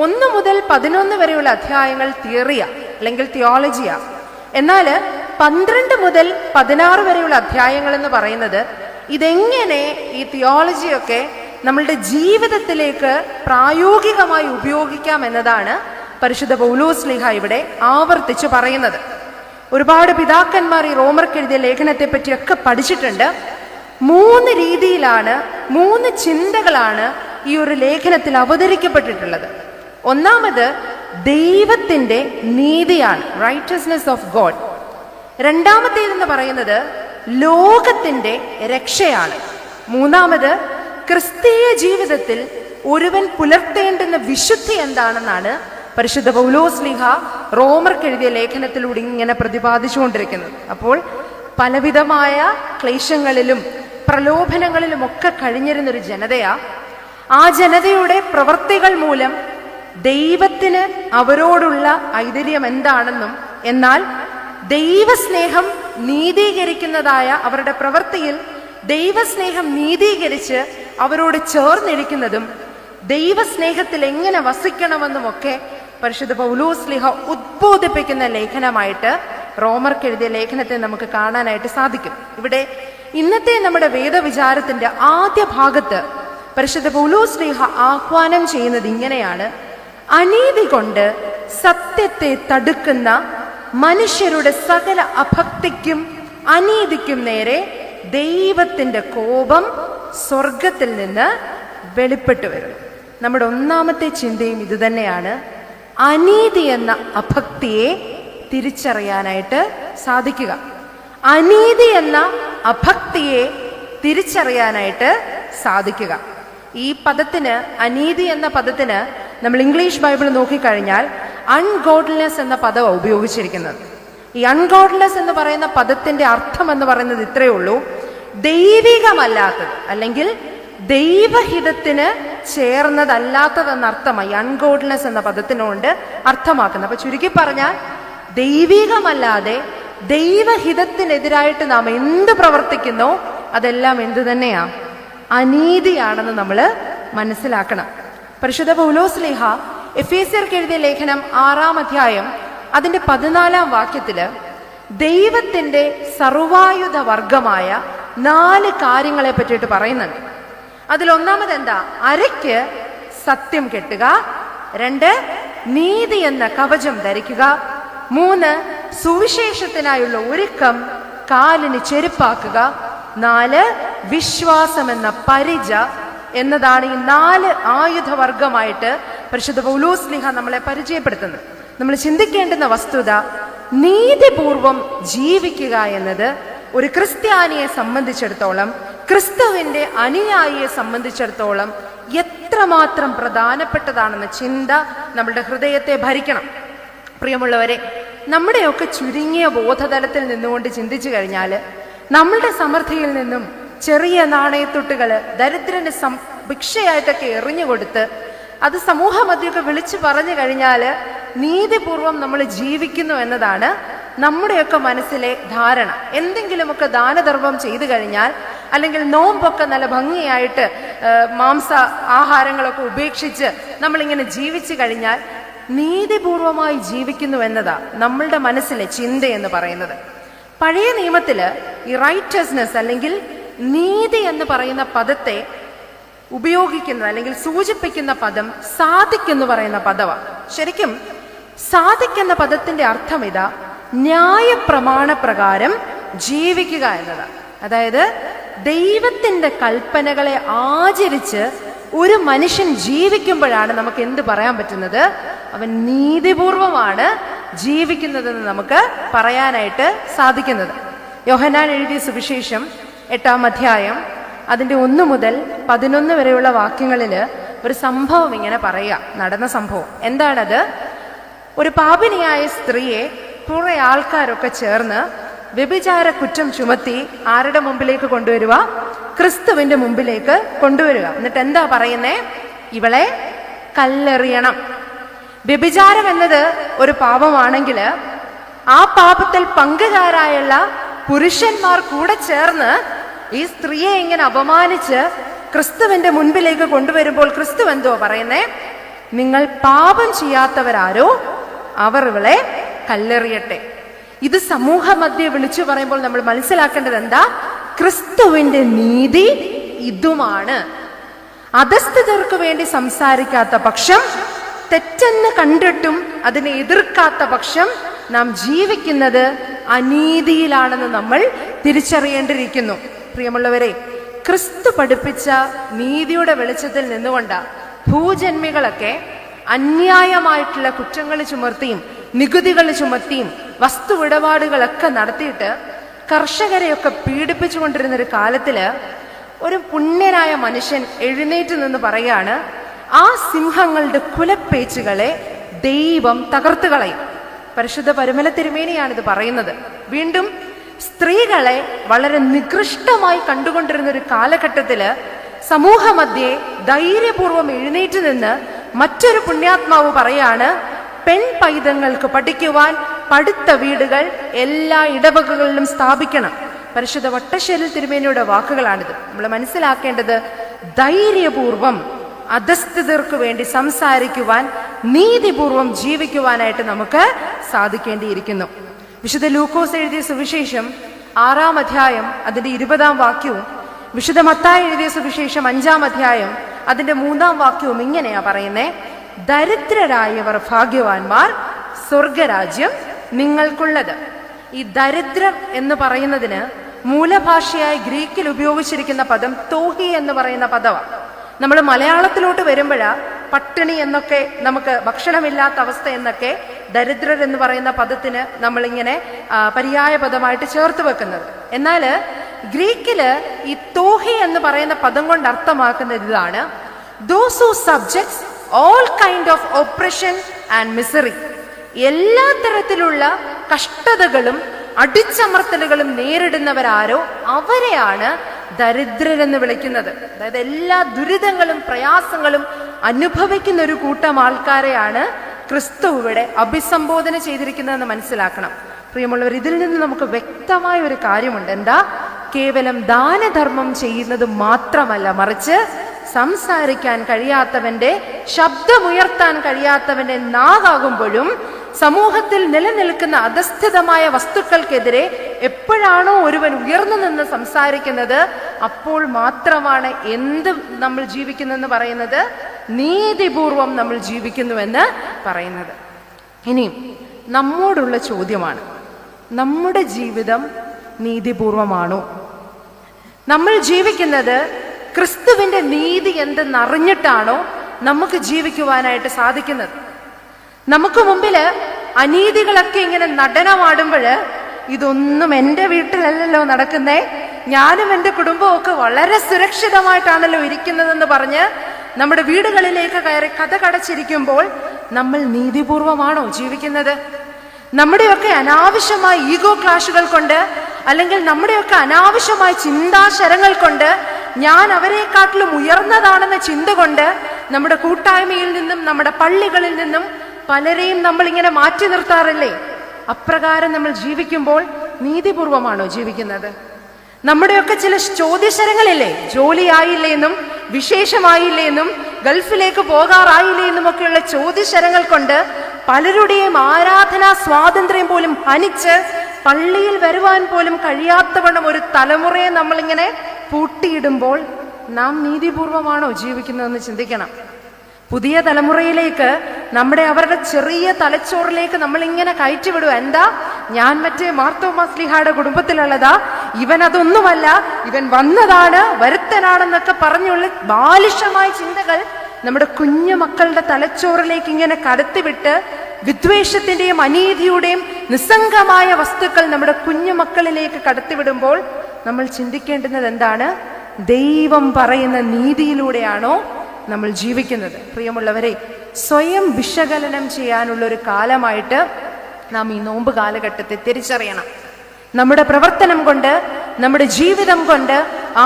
1 മുതൽ 11 വരെയുള്ള അധ്യായങ്ങൾ തിയറിയ അല്ലെങ്കിൽ തിയോളജിയ. എന്നാൽ 12 മുതൽ 16 വരെയുള്ള അധ്യായങ്ങൾ എന്ന് പറയുന്നത് ഇതെങ്ങനെ ഈ തിയോളജിയൊക്കെ നമ്മളുടെ ജീവിതത്തിലേക്ക് പ്രായോഗികമായി ഉപയോഗിക്കാം എന്നതാണ് പരിശുദ്ധ പൗലോസ്ലീഹ ഇവിടെ ആവർത്തിച്ച് പറയുന്നത്. ഒരുപാട് പിതാക്കന്മാർ ഈ റോമർക്ക് എഴുതിയ ലേഖനത്തെ പറ്റിയൊക്കെ പഠിച്ചിട്ടുണ്ട്. 3 രീതിയിലാണ്, 3 ചിന്തകളാണ് ഈ ഒരു ലേഖനത്തിൽ അവതരിക്കപ്പെട്ടിട്ടുള്ളത്. ഒന്നാമത് ദൈവത്തിന്റെ നീതിയാണ്, റൈറ്റസ്നെസ് ഓഫ് ഗോഡ്. രണ്ടാമത്തേതെന്ന് പറയുന്നത് ലോകത്തിന്റെ രക്ഷയാണ്. മൂന്നാമത് ക്രിസ്തീയ ജീവിതത്തിൽ ഒരുവൻ പുലർത്തേണ്ടുന്ന വിശുദ്ധി എന്താണെന്നാണ് പരിശുദ്ധ പൗലോസ്ലീഹ റോമർക്ക് എഴുതിയ ലേഖനത്തിലൂടെ ഇങ്ങനെ പ്രതിപാദിച്ചുകൊണ്ടിരിക്കുന്നത്. അപ്പോൾ പലവിധമായ ക്ലേശങ്ങളിലും പ്രലോഭനങ്ങളിലും ഒക്കെ കഴിഞ്ഞിരുന്നൊരു ജനതയാ. ആ ജനതയുടെ പ്രവൃത്തികൾ മൂലം ദൈവത്തിന് അവരോടുള്ള ഐശ്വര്യം എന്താണെന്നും എന്നാൽ ദൈവസ്നേഹം നീതീകരിക്കുന്നതായ അവരുടെ പ്രവൃത്തിയിൽ ദൈവസ്നേഹം നീതീകരിച്ച് അവരോട് ചേർന്നിരിക്കുന്നതും ദൈവസ്നേഹത്തിൽ എങ്ങനെ വസിക്കണമെന്നുമൊക്കെ പരിശുദ്ധ പൗലോസ്ലീഹ ഉദ്ബോധിപ്പിക്കുന്ന ലേഖനമായിട്ട് റോമർക്ക് എഴുതിയ ലേഖനത്തെ നമുക്ക് കാണാനായിട്ട് സാധിക്കും. ഇവിടെ ഇന്നത്തെ നമ്മുടെ വേദവിചാരത്തിന്റെ ആദ്യ ഭാഗത്ത് പരിശുദ്ധ പൗലോസ്ലീഹ ആഹ്വാനം ചെയ്യുന്നത് ഇങ്ങനെയാണ്: അനീതി കൊണ്ട് സത്യത്തെ തടുക്കുന്ന മനുഷ്യരുടെ സകല അഭക്തിക്കും അനീതിക്കും നേരെ ദൈവത്തിന്റെ കോപം സ്വർഗത്തിൽ നിന്ന് വെളിപ്പെട്ടു വരും. നമ്മുടെ ഒന്നാമത്തെ ചിന്തയും ഇത് തന്നെയാണ്. അനീതി എന്ന അഭക്തിയെ തിരിച്ചറിയാനായിട്ട് സാധിക്കുക. അനീതി എന്ന അഭക്തിയെ തിരിച്ചറിയാനായിട്ട് സാധിക്കുക. ഈ പദത്തിന്, അനീതി എന്ന പദത്തിന് നമ്മൾ ഇംഗ്ലീഷ് ബൈബിൾ നോക്കിക്കഴിഞ്ഞാൽ അൺഗോഡ്ലിനെസ് എന്ന പദമാണ് ഉപയോഗിച്ചിരിക്കുന്നത്. ഈ അൺഗോഡ്ലിനെസ് എന്ന് പറയുന്ന പദത്തിന്റെ അർത്ഥം എന്ന് പറയുന്നത് ഇത്രയേ ഉള്ളൂ: ദൈവികമല്ലാത്തത് അല്ലെങ്കിൽ ദൈവഹിതത്തിന് ചേർന്നതല്ലാത്തതെന്നർത്ഥമായി അൺഗോഡ്ലിനെസ് എന്ന പദത്തിനോണ്ട് അർത്ഥമാക്കുന്നത്. അപ്പൊ ചുരുക്കി പറഞ്ഞാൽ ദൈവികമല്ലാതെ ദൈവഹിതത്തിനെതിരായിട്ട് നാം എന്ത് പ്രവർത്തിക്കുന്നോ അതെല്ലാം എന്ത് തന്നെയാ? അനീതിയാണെന്ന് നമ്മൾ മനസ്സിലാക്കണം. പരിശുദ്ധ പൗലോസ്ലീഹ എഫേസ്യർക്ക് എഴുതിയ ലേഖനം 6-ാം അധ്യായം അതിന്റെ 14-ാം വാക്യത്തില് ദൈവത്തിന്റെ സർവായുധ വർഗമായ 4 കാര്യങ്ങളെ പറ്റിയിട്ട് പറയുന്നുണ്ട്. അതിലൊന്നാമത് എന്താ? അരയ്ക്ക് സത്യം കെട്ടുക. 2 നീതി എന്ന കവചം ധരിക്കുക. 3 സുവിശേഷത്തിനായുള്ള ഒരുക്കം കാലിന് ചെരുപ്പാക്കുക. 4 വിശ്വാസം എന്ന പരിച എന്നതാണ് ഈ 4 ആയുധവർഗമായിട്ട് പരിശുദ്ധ പൗലോസ്ലീഹ നമ്മളെ പരിചയപ്പെടുത്തുന്നത്. നമ്മൾ ചിന്തിക്കേണ്ടുന്ന വസ്തുത, നീതിപൂർവം ജീവിക്കുക എന്നത് ഒരു ക്രിസ്ത്യാനിയെ സംബന്ധിച്ചിടത്തോളം, ക്രിസ്തുവിന്റെ അനുയായിയെ സംബന്ധിച്ചിടത്തോളം എത്രമാത്രം പ്രധാനപ്പെട്ടതാണെന്ന ചിന്ത നമ്മളുടെ ഹൃദയത്തെ ഭരിക്കണം. പ്രിയമുള്ളവരെ, നമ്മുടെയൊക്കെ ചുരുങ്ങിയ ബോധതലത്തിൽ നിന്നുകൊണ്ട് ചിന്തിച്ചു കഴിഞ്ഞാൽ നമ്മളുടെ സമൃദ്ധിയിൽ നിന്നും ചെറിയ നാണയത്തുട്ടുകൾ ദരിദ്രന് ഭിക്ഷയായിട്ടൊക്കെ എറിഞ്ഞുകൊടുത്ത് അത് സമൂഹമധ്യമൊക്കെ വിളിച്ചു പറഞ്ഞു കഴിഞ്ഞാൽ നീതിപൂർവം നമ്മൾ ജീവിക്കുന്നു എന്നതാണ് നമ്മുടെയൊക്കെ മനസ്സിലെ ധാരണ. എന്തെങ്കിലുമൊക്കെ ദാനധർമ്മം ചെയ്തു കഴിഞ്ഞാൽ, അല്ലെങ്കിൽ നോമ്പൊക്കെ നല്ല ഭംഗിയായിട്ട് മാംസ ആഹാരങ്ങളൊക്കെ ഉപേക്ഷിച്ച് നമ്മളിങ്ങനെ ജീവിച്ചു കഴിഞ്ഞാൽ നീതിപൂർവമായി ജീവിക്കുന്നു എന്നതാ നമ്മളുടെ മനസ്സിലെ ചിന്ത എന്ന് പറയുന്നത്. പഴയ നിയമത്തില് ഈ റൈറ്റസ്നെസ് അല്ലെങ്കിൽ നീതി എന്ന് പറയുന്ന പദത്തെ ഉപയോഗിക്കുന്നത് അല്ലെങ്കിൽ സൂചിപ്പിക്കുന്ന പദം സാദിഖ് എന്ന് പറയുന്ന പദമാണ്. ശരിക്കും സാദിഖ് എന്ന പദത്തിന്റെ അർത്ഥം ഇതാ: ന്യായപ്രമാണപ്രകാരം ജീവിക്കുക എന്നതാണ്. അതായത് ദൈവത്തിന്റെ കൽപ്പനകളെ ആചരിച്ച് ഒരു മനുഷ്യൻ ജീവിക്കുമ്പോഴാണ് നമുക്ക് എന്ത് പറയാൻ പറ്റുന്നത്? അവൻ നീതിപൂർവമാണ് ജീവിക്കുന്നതെന്ന് നമുക്ക് പറയാനായിട്ട് സാധിക്കുന്നത്. യോഹന്നാൻ എഴുതിയ സുവിശേഷം 8-ാം അധ്യായം അതിന്റെ 1 മുതൽ 11 വരെയുള്ള വാക്യങ്ങളിൽ ഒരു സംഭവം ഇങ്ങനെ പറയുക, നടന്ന സംഭവം എന്താണത്? ഒരു പാപിനിയായ സ്ത്രീയെ കുറെ ആൾക്കാരൊക്കെ ചേർന്ന് വ്യഭിചാര കുറ്റം ചുമത്തി ആരുടെ മുമ്പിലേക്ക് കൊണ്ടുവരിക? ക്രിസ്തുവിന്റെ മുമ്പിലേക്ക് കൊണ്ടുവരിക. എന്നിട്ട് എന്താ പറയുന്നേ? ഇവളെ കല്ലെറിയണം. വ്യഭിചാരം എന്നത് ഒരു പാപമാണെങ്കിൽ ആ പാപത്തിൽ പങ്കുകാരായുള്ള പുരുഷന്മാർ കൂടെ ചേർന്ന് ഈ സ്ത്രീയെ ഇങ്ങനെ അപമാനിച്ച് ക്രിസ്തുവിന്റെ മുൻപിലേക്ക് കൊണ്ടുവരുമ്പോൾ ക്രിസ്തു എന്തോ പറയുന്നേ? നിങ്ങൾ പാപം ചെയ്യാത്തവരാരോ അവർ ഇവളെ കല്ലെറിയട്ടെ. ഇത് സമൂഹ മധ്യേ വിളിച്ചു പറയുമ്പോൾ നമ്മൾ മനസ്സിലാക്കേണ്ടത് എന്താ? ക്രിസ്തുവിന്റെ നീതി ഇതുമാണ്. അധസ്ഥിതർക്ക് വേണ്ടി സംസാരിക്കാത്ത പക്ഷം, തെറ്റെന്ന് കണ്ടിട്ടും അതിനെ എതിർക്കാത്ത പക്ഷം നാം ജീവിക്കുന്നത് അനീതിയിലാണെന്ന് നമ്മൾ തിരിച്ചറിയേണ്ടിയിരിക്കുന്നു. പ്രിയമുള്ളവരെ, ക്രിസ്തു പഠിപ്പിച്ച നീതിയുടെ വെളിച്ചത്തിൽ നിന്നുകൊണ്ട് ഭൂജന്മികളൊക്കെ അന്യായമായിട്ടുള്ള കുറ്റങ്ങൾ ചുമർത്തിയും നികുതികൾ ചുമത്തിയും വസ്തുവിടപാടുകളൊക്കെ നടത്തിയിട്ട് കർഷകരെയൊക്കെ പീഡിപ്പിച്ചുകൊണ്ടിരുന്ന ഒരു കാലത്തില് ഒരു പുണ്യനായ മനുഷ്യൻ എഴുന്നേറ്റ് നിന്ന് പറയാണ്, ആ സിംഹങ്ങളുടെ കുലപ്പേച്ചുകളെ ദൈവം തകർത്തു കളയും. പരിശുദ്ധ പരുമല തിരുമേനിയാണിത് പറയുന്നത്. വീണ്ടും സ്ത്രീകളെ വളരെ നികൃഷ്ടമായി കണ്ടുകൊണ്ടിരുന്ന ഒരു കാലഘട്ടത്തില് സമൂഹ മധ്യേ ധൈര്യപൂർവം എഴുന്നേറ്റ് നിന്ന് മറ്റൊരു പുണ്യാത്മാവ് പറയാണ്, പെൺ പൈതങ്ങൾക്ക് പഠിക്കുവാൻ പടുത്ത വീടുകൾ എല്ലാ ഇടവകകളിലും സ്ഥാപിക്കണം. പരിശുദ്ധ വട്ടശ്ശേരിൽ തിരുമേനിയുടെ വാക്കുകളാണിത്. നമ്മൾ മനസ്സിലാക്കേണ്ടത്, ധൈര്യപൂർവം അധസ്ഥിതർക്ക് വേണ്ടി സംസാരിക്കുവാൻ, നീതിപൂർവം ജീവിക്കുവാനായിട്ട് നമുക്ക് സാധിക്കേണ്ടിയിരിക്കുന്നു. വിശുദ്ധ ലൂക്കോസ് എഴുതിയ സുവിശേഷം 6-ാം അധ്യായം അതിന്റെ 20-ാം വാക്യവും വിശുദ്ധ മത്തായി എഴുതിയ സുവിശേഷം 5-ാം അധ്യായം അതിന്റെ 3-ാം വാക്യവും ഇങ്ങനെയാ പറയുന്നേ: ദരിദ്രരായവർ ഭാഗ്യവാന്മാർ, സ്വർഗരാജ്യം നിങ്ങൾക്കുള്ളത്. ഈ ദരിദ്രർ എന്ന് പറയുന്നതിന് മൂലഭാഷയായി ഗ്രീക്കിൽ ഉപയോഗിച്ചിരിക്കുന്ന പദം തോഹി എന്ന് പറയുന്ന പദമാണ്. നമ്മൾ മലയാളത്തിലോട്ട് വരുമ്പോഴാ പട്ടിണി എന്നൊക്കെ, നമുക്ക് ഭക്ഷണമില്ലാത്ത അവസ്ഥ എന്നൊക്കെ ദരിദ്രർ എന്ന് പറയുന്ന പദത്തിന് നമ്മളിങ്ങനെ പര്യായ പദമായിട്ട് ചേർത്ത് വെക്കുന്നത്. എന്നാൽ ഗ്രീക്കില് ഈ തോഹി എന്ന് പറയുന്ന പദം കൊണ്ട് അർത്ഥമാക്കുന്നത് ഇതാണ്: those who subjects all kind of oppression and misery. എല്ലാ തരത്തിലുള്ള കഷ്ടതകളും അടിച്ചമർത്തലുകളും നേരിടുന്നവരാരോ അവരെയാണ് ദരിദ്രരെന്ന് വിളിക്കുന്നത്. അതായത് എല്ലാ ദുരിതങ്ങളും പ്രയാസങ്ങളും അനുഭവിക്കുന്ന ഒരു കൂട്ടം ആൾക്കാരെയാണ് ക്രിസ്തു ഇവിടെ അഭിസംബോധന ചെയ്തിരിക്കുന്നതെന്ന് മനസ്സിലാക്കണം. പ്രിയമുള്ളവർ, ഇതിൽ നിന്ന് നമുക്ക് വ്യക്തമായ ഒരു കാര്യമുണ്ട്. എന്താ? കേവലം ദാനധർമ്മം ചെയ്യുന്നത് മാത്രമല്ല, മറിച്ച് സംസാരിക്കാൻ കഴിയാത്തവന്റെ, ശബ്ദമുയർത്താൻ കഴിയാത്തവന്റെ നാവാകുമ്പോഴും സമൂഹത്തിൽ നിലനിൽക്കുന്ന അധസ്ഥിതമായ വസ്തുക്കൾക്കെതിരെ എപ്പോഴാണോ ഒരുവൻ ഉയർന്നു നിന്ന് സംസാരിക്കുന്നത്, അപ്പോൾ മാത്രമാണ് എന്ത് നമ്മൾ ജീവിക്കുന്നെന്ന് പറയുന്നത്, നീതിപൂർവം നമ്മൾ ജീവിക്കുന്നുവെന്ന് പറയുന്നത്. ഇനിയും നമ്മോടുള്ള ചോദ്യമാണ്, നമ്മുടെ ജീവിതം നീതിപൂർവമാണോ? നമ്മൾ ജീവിക്കുന്നത് ക്രിസ്തുവിന്റെ നീതി എന്തെന്നറിഞ്ഞിട്ടാണോ നമുക്ക് ജീവിക്കുവാനായിട്ട് സാധിക്കുന്നത്? നമുക്ക് മുമ്പില് അനീതികളൊക്കെ ഇങ്ങനെ നടനമാടുമ്പോഴ്, ഇതൊന്നും എൻ്റെ വീട്ടിലല്ലല്ലോ നടക്കുന്നേ, ഞാനും എൻ്റെ കുടുംബവും ഒക്കെ വളരെ സുരക്ഷിതമായിട്ടാണല്ലോ ഇരിക്കുന്നതെന്ന് പറഞ്ഞ് നമ്മുടെ വീടുകളിലേക്ക് കയറി കഥ കടച്ചിരിക്കുമ്പോൾ നമ്മൾ നീതിപൂർവമാണോ ജീവിക്കുന്നത്? നമ്മുടെയൊക്കെ അനാവശ്യമായ ഈഗോ ക്ലാഷുകൾ കൊണ്ട്, അല്ലെങ്കിൽ നമ്മുടെയൊക്കെ അനാവശ്യമായ ചിന്താശരങ്ങൾ കൊണ്ട്, ഞാൻ അവരെക്കാട്ടിലും ഉയർന്നതാണെന്ന ചിന്ത കൊണ്ട് നമ്മുടെ കൂട്ടായ്മയിൽ നിന്നും നമ്മുടെ പള്ളികളിൽ നിന്നും പലരെയും നമ്മൾ ഇങ്ങനെ മാറ്റി നിർത്താറില്ലേ? അപ്രകാരം നമ്മൾ ജീവിക്കുമ്പോൾ നീതിപൂർവമാണോ ജീവിക്കുന്നത്? നമ്മുടെയൊക്കെ ചില ചോദ്യശരങ്ങളില്ലേ, ജോലിയായില്ലേ എന്നും വിശേഷമായില്ലേ എന്നും ഗൾഫിലേക്ക് പോകാറായില്ലേ എന്നും ഒക്കെയുള്ള ചോദ്യശരങ്ങൾ കൊണ്ട് പലരുടെയും ആരാധനാ സ്വാതന്ത്ര്യം പോലും ഹനിച്ച് പള്ളിയിൽ വരുവാൻ പോലും കഴിയാത്തവണ്ണം ഒരു തലമുറയെ നമ്മളിങ്ങനെ പൂട്ടിയിടുമ്പോൾ നാം നീതിപൂർവമാണോ ജീവിക്കുന്നതെന്ന് ചിന്തിക്കണം. പുതിയ തലമുറയിലേക്ക് അവരുടെ ചെറിയ തലച്ചോറിലേക്ക് നമ്മളിങ്ങനെ കയറ്റിവിടുക. എന്താ? ഞാൻ മറ്റേ മാർത്തോമാ ശ്ലീഹായുടെ കുടുംബത്തിലുള്ളതാ, ഇവൻ അതൊന്നുമല്ല, ഇവൻ വന്നതാണ്, വരുത്തനാണെന്നൊക്കെ പറഞ്ഞുള്ള ബാലിഷമായ ചിന്തകൾ നമ്മുടെ കുഞ്ഞു മക്കളുടെ തലച്ചോറിലേക്ക് ഇങ്ങനെ കടത്തിവിട്ട് വിദ്വേഷത്തിന്റെയും അനീതിയുടെയും നിസ്സംഗമായ വസ്തുക്കൾ നമ്മുടെ കുഞ്ഞു മക്കളിലേക്ക് കടത്തിവിടുമ്പോൾ നമ്മൾ ചിന്തിക്കേണ്ടുന്നത് എന്താണ്? ദൈവം പറയുന്ന നീതിയിലൂടെയാണോ നമ്മൾ ജീവിക്കുന്നത്? പ്രിയമുള്ളവരെ, സ്വയം വിശകലനം ചെയ്യാനുള്ള ഒരു കാലമായിട്ട് നാം ഈ നോമ്പ് കാലഘട്ടത്തെ തിരിച്ചറിയണം. നമ്മുടെ പ്രവർത്തനം കൊണ്ട്, നമ്മുടെ ജീവിതം കൊണ്ട്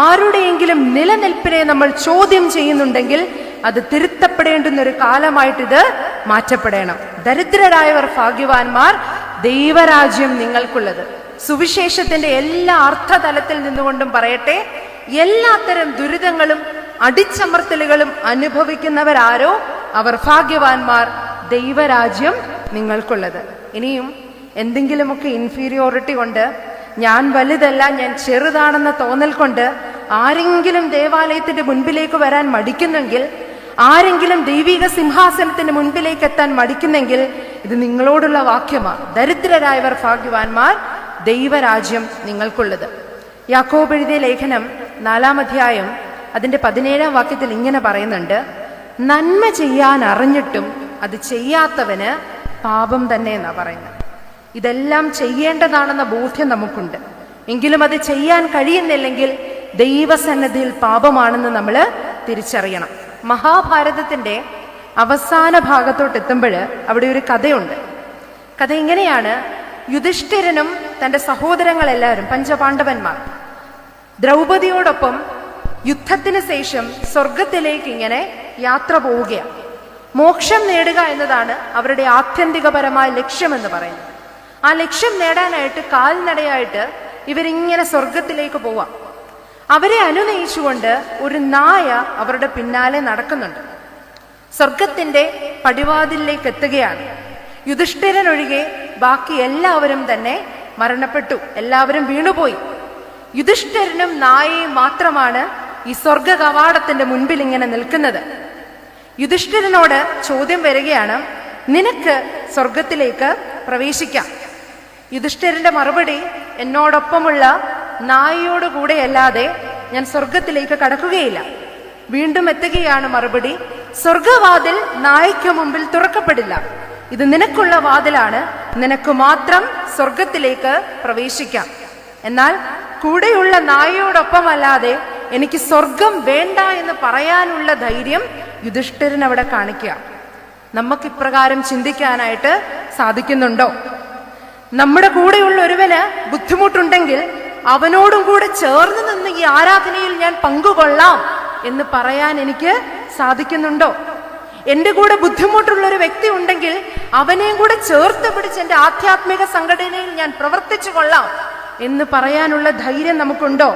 ആരുടെയെങ്കിലും നിലനിൽപ്പിനെ നമ്മൾ ചോദ്യം ചെയ്യുന്നുണ്ടെങ്കിൽ അത് തിരുത്തപ്പെടേണ്ടുന്ന ഒരു കാലമായിട്ടിത് മാറ്റപ്പെടണം. ദരിദ്രരായവർ ഭാഗ്യവാന്മാർ, ദൈവരാജ്യം നിങ്ങൾക്കുള്ളത്. സുവിശേഷത്തിന്റെ എല്ലാ അർത്ഥതലത്തിൽ നിന്നുകൊണ്ടും പറയട്ടെ, എല്ലാത്തരം ദുരിതങ്ങളും അടിച്ചമർത്തലുകളും അനുഭവിക്കുന്നവരാരോ അവർ ഭാഗ്യവാന്മാർ, ദൈവരാജ്യം നിങ്ങൾക്കുള്ളത്. ഇനിയും എന്തെങ്കിലുമൊക്കെ ഇൻഫീരിയോറിറ്റി കൊണ്ട്, ഞാൻ വലുതല്ല, ഞാൻ ചെറുതാണെന്ന തോന്നൽ കൊണ്ട് ആരെങ്കിലും ദേവാലയത്തിന്റെ മുൻപിലേക്ക് വരാൻ മടിക്കുന്നെങ്കിൽ, ആരെങ്കിലും ദൈവിക സിംഹാസനത്തിന്റെ മുൻപിലേക്ക് എത്താൻ മടിക്കുന്നെങ്കിൽ, ഇത് നിങ്ങളോടുള്ള വാക്യമാണ്. ദരിദ്രരായവർ ഭാഗ്യവാന്മാർ, ദൈവരാജ്യം നിങ്ങൾക്കുള്ളത്. യാക്കോബ് എഴുതിയ ലേഖനം 4-ാം അധ്യായം അതിന്റെ 17-ാം വാക്യത്തിൽ ഇങ്ങനെ പറയുന്നുണ്ട്: നന്മ ചെയ്യാൻ അറിഞ്ഞിട്ടും അത് ചെയ്യാത്തവന് പാപം തന്നെ എന്നാ പറയുന്നത്. ഇതെല്ലാം ചെയ്യേണ്ടതാണെന്ന ബോധ്യം നമുക്കുണ്ട്. എങ്കിലും അത് ചെയ്യാൻ കഴിയുന്നില്ലെങ്കിൽ ദൈവസന്നിധിയിൽ പാപമാണെന്ന് നമ്മൾ തിരിച്ചറിയണം. മഹാഭാരതത്തിന്റെ അവസാന ഭാഗത്തോട്ട് എത്തുമ്പോൾ അവിടെ ഒരു കഥയുണ്ട്. കഥ ഇങ്ങനെയാണ്: യുധിഷ്ഠിരനും തന്റെ സഹോദരങ്ങളെല്ലാവരും, പഞ്ചപാണ്ഡവന്മാർ, ദ്രൗപദിയോടൊപ്പം യുദ്ധത്തിന് ശേഷം സ്വർഗത്തിലേക്ക് ഇങ്ങനെ യാത്ര പോവുകയാണ്. മോക്ഷം നേടുക എന്നതാണ് അവരുടെ ആത്യന്തികപരമായ ലക്ഷ്യമെന്ന് പറയുന്നത്. ആ ലക്ഷ്യം നേടാനായിട്ട് കാൽനടയായിട്ട് ഇവരിങ്ങനെ സ്വർഗത്തിലേക്ക് പോവാം. അവരെ അനുനയിച്ചുകൊണ്ട് ഒരു നായ അവരുടെ പിന്നാലെ നടക്കുന്നുണ്ട്. സ്വർഗത്തിന്റെ പടിവാതിലേക്ക് എത്തുകയാണ്. യുധിഷ്ഠിരൻ ഒഴികെ ബാക്കി എല്ലാവരും തന്നെ മരണപ്പെട്ടു, എല്ലാവരും വീണുപോയി. യുധിഷ്ഠിരനും നായയും മാത്രമാണ് ഈ സ്വർഗ കവാടത്തിന്റെ മുൻപിൽ ഇങ്ങനെ നിൽക്കുന്നത്. യുധിഷ്ഠിരനോട് ചോദ്യം വരികയാണ്: നിനക്ക് സ്വർഗത്തിലേക്ക് പ്രവേശിക്കാം. യുധിഷ്ഠിരന്റെ മറുപടി: എന്നോടൊപ്പമുള്ള നായയോട് കൂടെ അല്ലാതെ ഞാൻ സ്വർഗത്തിലേക്ക് കടക്കുകയില്ല. വീണ്ടും എത്തുകയാണ് മറുപടി: സ്വർഗവാതിൽ നായ്ക്ക് മുമ്പിൽ തുറക്കപ്പെടില്ല. ഇത് നിനക്കുള്ള വാതിലാണ്, നിനക്ക് മാത്രം സ്വർഗത്തിലേക്ക് പ്രവേശിക്കാം. എന്നാൽ കൂടെയുള്ള നായയോടൊപ്പമല്ലാതെ എനിക്ക് സ്വർഗം വേണ്ട എന്ന് പറയാനുള്ള ധൈര്യം യുധിഷ്ഠിരൻ അവിടെ കാണിക്കുക. നമുക്കിപ്രകാരം ചിന്തിക്കാനായിട്ട് സാധിക്കുന്നുണ്ടോ? നമ്മുടെ കൂടെയുള്ള ഒരുവന് ബുദ്ധിമുട്ടുണ്ടെങ്കിൽ അവനോടും കൂടെ ചേർന്ന് നിന്ന് ഈ ആരാധനയിൽ ഞാൻ പങ്കുകൊള്ളാം എന്ന് പറയാൻ എനിക്ക് സാധിക്കുന്നുണ്ടോ? എന്റെ കൂടെ ബുദ്ധിമുട്ടുള്ള ഒരു വ്യക്തി ഉണ്ടെങ്കിൽ അവനെയും കൂടെ ചേർത്ത് പിടിച്ച് എന്റെ ആധ്യാത്മിക സംഘടനയിൽ ഞാൻ പ്രവർത്തിച്ചു കൊള്ളാം എന്ന് പറയാനുള്ള ധൈര്യം നമുക്കുണ്ടോ?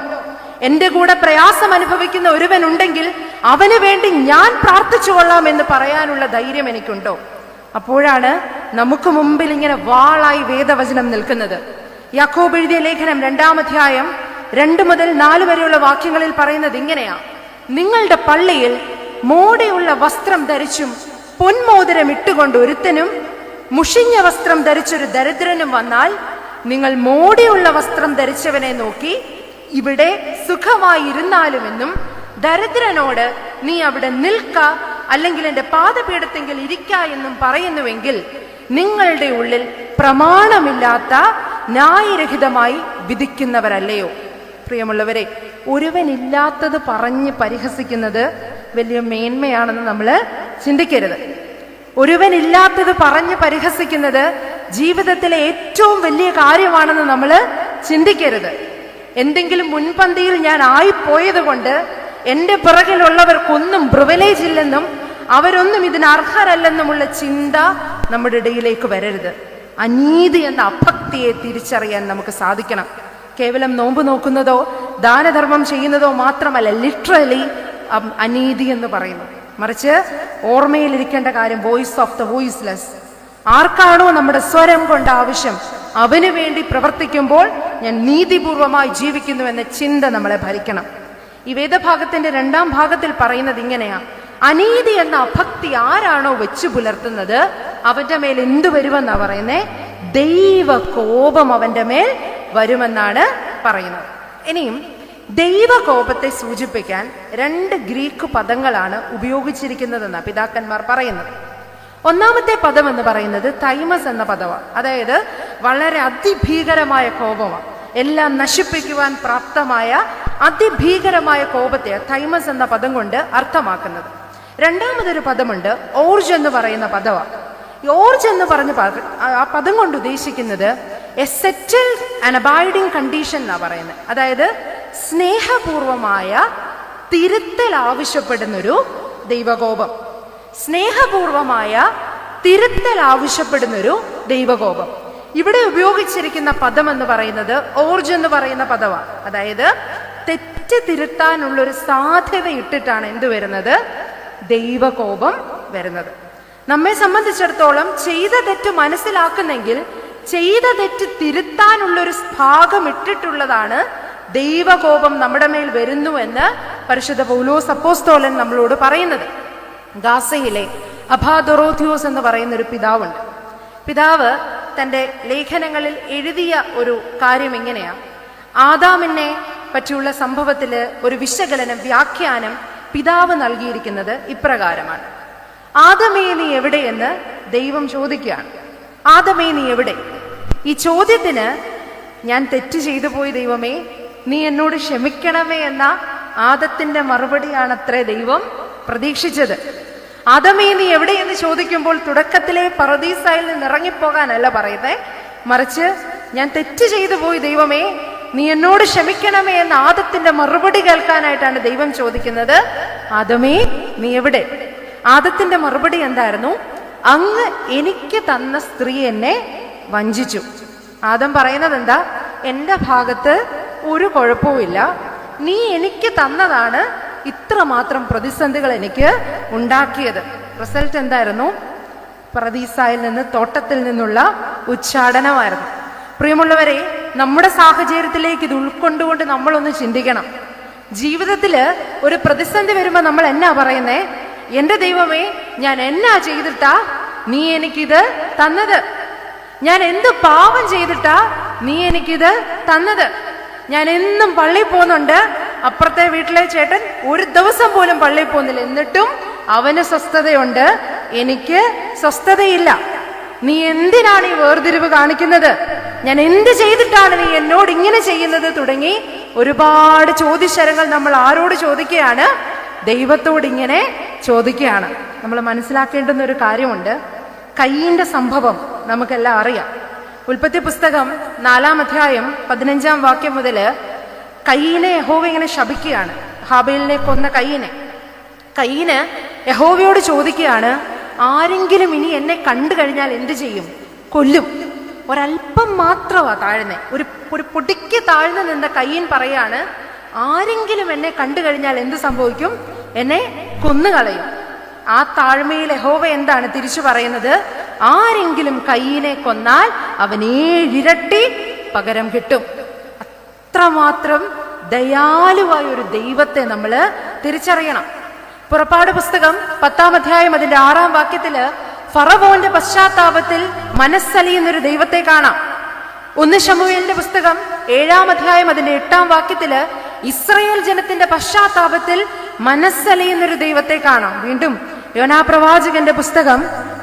എന്റെ കൂടെ പ്രയാസം അനുഭവിക്കുന്ന ഒരുവൻ ഉണ്ടെങ്കിൽ അവന് വേണ്ടി ഞാൻ പ്രാർത്ഥിച്ചു കൊള്ളാം എന്ന് പറയാനുള്ള ധൈര്യം എനിക്കുണ്ടോ? അപ്പോഴാണ് നമുക്ക് മുമ്പിൽ ഇങ്ങനെ വാളായി വേദവചനം നിൽക്കുന്നത്. യാക്കോബ് എഴുതിയ ലേഖനം 2-ാം അധ്യായം 2 മുതൽ 4 വരെയുള്ള വാക്യങ്ങളിൽ പറയുന്നത് ഇങ്ങനെയാ: നിങ്ങളുടെ പള്ളിയിൽ മോടിയുള്ള വസ്ത്രം ധരിച്ചും പൊന്മോതിരം ഇട്ടുകൊണ്ട് ഒരുത്തനും മുഷിഞ്ഞ വസ്ത്രം ധരിച്ചൊരു ദരിദ്രനും വന്നാൽ, നിങ്ങൾ മോടിയുള്ള വസ്ത്രം ധരിച്ചവനെ നോക്കി ഇവിടെ സുഖമായി ഇരുന്നാലുമെന്നും ദരിദ്രനോട് നീ അവിടെ നിൽക്ക, അല്ലെങ്കിൽ എന്റെ പാദപീഠത്തെങ്കിൽ ഇരിക്ക എന്നും പറയുന്നുവെങ്കിൽ നിങ്ങളുടെ ഉള്ളിൽ പ്രമാണമില്ലാത്ത ന്യായരഹിതമായി വിധിക്കുന്നവരല്ലയോ? പ്രിയമുള്ളവരെ, ഒരുവനില്ലാത്തത് പറഞ്ഞ് പരിഹസിക്കുന്നത് വലിയ മേന്മയാണെന്ന് നമ്മൾ ചിന്തിക്കരുത്. ഒരുവനില്ലാത്തത് പറഞ്ഞ് പരിഹസിക്കുന്നത് ജീവിതത്തിലെ ഏറ്റവും വലിയ കാര്യമാണെന്ന് നമ്മൾ ചിന്തിക്കരുത്. എന്തെങ്കിലും മുൻപന്തിയിൽ ഞാൻ ആയിപ്പോയത് കൊണ്ട് എന്റെ പിറകിലുള്ളവർക്കൊന്നും പ്രിവിലേജ് ഇല്ലെന്നും അവരൊന്നും ഇതിന് അർഹരല്ലെന്നുമുള്ള ചിന്ത നമ്മുടെ ഇടയിലേക്ക് വരരുത്. അനീതി എന്ന അഭക്തിയെ തിരിച്ചറിയാൻ നമുക്ക് സാധിക്കണം. കേവലം നോമ്പ് നോക്കുന്നതോ ദാനധർമ്മം ചെയ്യുന്നതോ മാത്രമല്ല ലിറ്ററലി അനീതി എന്ന് പറയുന്നത്. മറിച്ച് ഓർമ്മയിലിരിക്കേണ്ട കാര്യം വോയിസ് ഓഫ് ദ വോയിസ്ലെസ്. ആർക്കാണോ നമ്മുടെ സ്വരം കൊണ്ട് ആവശ്യം അവന് വേണ്ടി പ്രവർത്തിക്കുമ്പോൾ ഞാൻ നീതിപൂർവമായി ജീവിക്കുന്നു എന്ന ചിന്ത നമ്മളെ ഭരിക്കണം. ഈ വേദഭാഗത്തിന്റെ 2-ാം ഭാഗത്തിൽ പറയുന്നത് ഇങ്ങനെയാ: അനീതി എന്ന അഭക്തി ആരാണോ വെച്ചു പുലർത്തുന്നത് അവന്റെ മേൽ എന്തു വരുമെന്നാ പറയുന്നേ? ദൈവകോപം അവന്റെ മേൽ വരുമെന്നാണ് പറയുന്നത്. ഇനിയും ദൈവകോപത്തെ സൂചിപ്പിക്കാൻ 2 ഗ്രീക്ക് പദങ്ങളാണ് ഉപയോഗിച്ചിരിക്കുന്നതെന്നാണ് പിതാക്കന്മാർ പറയുന്നത്. ഒന്നാമത്തെ പദം എന്ന് പറയുന്നത് തൈമസ് എന്ന പദമാണ്. അതായത് വളരെ അതിഭീകരമായ കോപമാണ്, എല്ലാം നശിപ്പിക്കുവാൻ പ്രാപ്തമായ അതിഭീകരമായ കോപത്തെ തൈമസ് എന്ന പദം കൊണ്ട് അർത്ഥമാക്കുന്നത്. രണ്ടാമതൊരു പദമുണ്ട്, ഓർജ് എന്ന് പറയുന്ന പദമാണ്. ഈ ഓർജ് എന്ന് പറഞ്ഞ ആ പദം കൊണ്ട് ഉദ്ദേശിക്കുന്നത് A settled and abiding condition എന്നാ പറയുന്നത്. അതായത് സ്നേഹപൂർവമായ തിരുത്തൽ ആവശ്യപ്പെടുന്നൊരു ദൈവകോപം. സ്നേഹപൂർവമായ തിരുത്തൽ ആവശ്യപ്പെടുന്നൊരു ദൈവകോപം. ഇവിടെ ഉപയോഗിച്ചിരിക്കുന്ന പദം എന്ന് പറയുന്നത് ഓർജ് എന്ന് പറയുന്ന പദമാണ്. അതായത് തെറ്റ് തിരുത്താനുള്ളൊരു സാധ്യത ഇട്ടിട്ടാണ് എന്ത് വരുന്നത്? ദൈവകോപം വരുന്നത്. നമ്മെ സംബന്ധിച്ചിടത്തോളം ചെയ്ത തെറ്റ് മനസ്സിലാക്കുന്നെങ്കിൽ ചെയ്ത തെറ്റ് തിരുത്താനുള്ളൊരു ഭാഗം ഇട്ടിട്ടുള്ളതാണ് ദൈവകോപം നമ്മുടെ മേൽ വരുന്നു എന്ന് പരിശുദ്ധ പൗലോസ് അപ്പോസ്തലൻ നമ്മളോട് പറയുന്നത്. ഗാസയിലെ അബാദൊറോഥിയോസ് എന്ന് പറയുന്ന ഒരു പിതാവുണ്ട്. പിതാവ് തൻ്റെ ലേഖനങ്ങളിൽ എഴുതിയ ഒരു കാര്യം എങ്ങനെയാ, ആദാമിനെ പറ്റിയുള്ള സംഭവത്തില് ഒരു വിശകലനം, വ്യാഖ്യാനം പിതാവ് നൽകിയിരിക്കുന്നത് ഇപ്രകാരമാണ്. ആദമേ നീ എവിടെയെന്ന് ദൈവം ചോദിക്കുകയാണ്. ആദമേ നീ എവിടെ? ഈ ചോദ്യത്തിന് ഞാൻ തെറ്റ് ചെയ്തു പോയി ദൈവമേ, നീ എന്നോട് ക്ഷമിക്കണമേ എന്ന ആദത്തിന്റെ മറുപടിയാണത്രേ ദൈവം പ്രതീക്ഷിച്ചത്. ആദമേ നീ എവിടെയെന്ന് ചോദിക്കുമ്പോൾ തുടക്കത്തിലെ പറുദീസായിൽ നിന്ന് ഇറങ്ങിപ്പോകാനല്ല പറയുന്നേ, മറിച്ച് ഞാൻ തെറ്റ് ചെയ്തു പോയി ദൈവമേ, നീ എന്നോട് ക്ഷമിക്കണമേ എന്ന ആദത്തിന്റെ മറുപടി കേൾക്കാനായിട്ടാണ് ദൈവം ചോദിക്കുന്നത്, ആദമേ നീ എവിടെ? ആദത്തിന്റെ മറുപടി എന്തായിരുന്നു? അങ്ങ് എനിക്ക് തന്ന സ്ത്രീ എന്നെ വഞ്ചിച്ചു. ആദം പറയുന്നത് എന്താ? എന്റെ ഭാഗത്ത് ഒരു കുഴപ്പവുമില്ല, നീ എനിക്ക് തന്നതാണ് ഇത്രമാത്രം പ്രതിസന്ധികൾ എനിക്ക് ഉണ്ടാക്കിയത്. റിസൾട്ട് എന്തായിരുന്നു? പറുദീസായിൽ നിന്ന്, തോട്ടത്തിൽ നിന്നുള്ള ഉച്ചാടനമായിരുന്നു. പ്രിയമുള്ളവരെ, നമ്മുടെ സാഹചര്യത്തിലേക്ക് ഇത് ഉൾക്കൊണ്ടുകൊണ്ട് നമ്മളൊന്ന് ചിന്തിക്കണം. ജീവിതത്തില് ഒരു പ്രതിസന്ധി വരുമ്പോ നമ്മൾ എന്നാ പറയുന്നേ? എന്റെ ദൈവമേ, ഞാൻ എന്നാ ചെയ്തിട്ടാ നീ എനിക്കിത് തന്നത്? ഞാൻ എന്ത് പാപം ചെയ്തിട്ടാ നീ എനിക്കിത് തന്നത്? ഞാൻ എന്നും പള്ളിയിൽ പോകുന്നുണ്ട്, അപ്പുറത്തെ വീട്ടിലെ ചേട്ടൻ ഒരു ദിവസം പോലും പള്ളിയിൽ പോകുന്നില്ല, എന്നിട്ടും അവന് സ്വസ്ഥതയുണ്ട്, എനിക്ക് സ്വസ്ഥതയില്ല. നീ എന്തിനാണ് ഈ വേർതിരിവ് കാണിക്കുന്നത്? ഞാൻ എന്ത് ചെയ്തിട്ടാണ് നീ എന്നോട് ഇങ്ങനെ ചെയ്യുന്നത്? തുടങ്ങി ഒരുപാട് ചോദ്യശരങ്ങൾ നമ്മൾ ആരോട് ചോദിക്കുകയാണ്? ദൈവത്തോട് ഇങ്ങനെ ചോദിക്കുകയാണ്. നമ്മൾ മനസ്സിലാക്കേണ്ടുന്ന ഒരു കാര്യമുണ്ട്. കയ്യിന്റെ സംഭവം നമുക്കെല്ലാം അറിയാം. ഉൽപ്പത്തി പുസ്തകം 4-ാം അധ്യായം 15-ാം വാക്യം മുതല് കയ്യിനെ യഹോവ ഇങ്ങനെ ശപിക്കുകയാണ്. ഹാബേലിനെ കൊന്ന കയ്യിന് യഹോവയോട് ചോദിക്കുകയാണ്, ആരെങ്കിലും ഇനി എന്നെ കണ്ടു കഴിഞ്ഞാൽ എന്ത് ചെയ്യും? കൊല്ലും. ഒരല്പം മാത്രമാ താഴ്ന്നേ, ഒരു പൊടിക്ക് താഴ്ന്നു നിന്ന കയ്യൻ പറയാണ്, ആരെങ്കിലും എന്നെ കണ്ടു കഴിഞ്ഞാൽ എന്ത് സംഭവിക്കും? എന്നെ കൊന്നുകളയും. ആ താഴ്മയിൽ യഹോവ എന്താണ് തിരിച്ചു പറയുന്നത്? ആരെങ്കിലും കയ്യിനെ കൊന്നാൽ അവൻ 7 ഇരട്ടി പകരം കിട്ടും. അത്രമാത്രം ദയാലുവായ ഒരു ദൈവത്തെ നമ്മൾ തിരിച്ചറിയണം. പുറപ്പാട് പുസ്തകം 10-ാം അധ്യായം അതിന്റെ 6-ാം വാക്യത്തില് ഫറവോന്റെ പശ്ചാത്താപത്തിൽ മനസ്സലിയുന്നൊരു ദൈവത്തെ കാണാം. 1 ശമൂവേലിന്റെ പുസ്തകം 7-ാം അധ്യായം അതിന്റെ 8-ാം വാക്യത്തില് ഇസ്രായേൽ ജനത്തിന്റെ പശ്ചാത്താപത്തിൽ മനസ്സലിയുന്നൊരു ദൈവത്തെ കാണാം. വീണ്ടും യോനാ പ്രവാചകന്റെ പുസ്തകം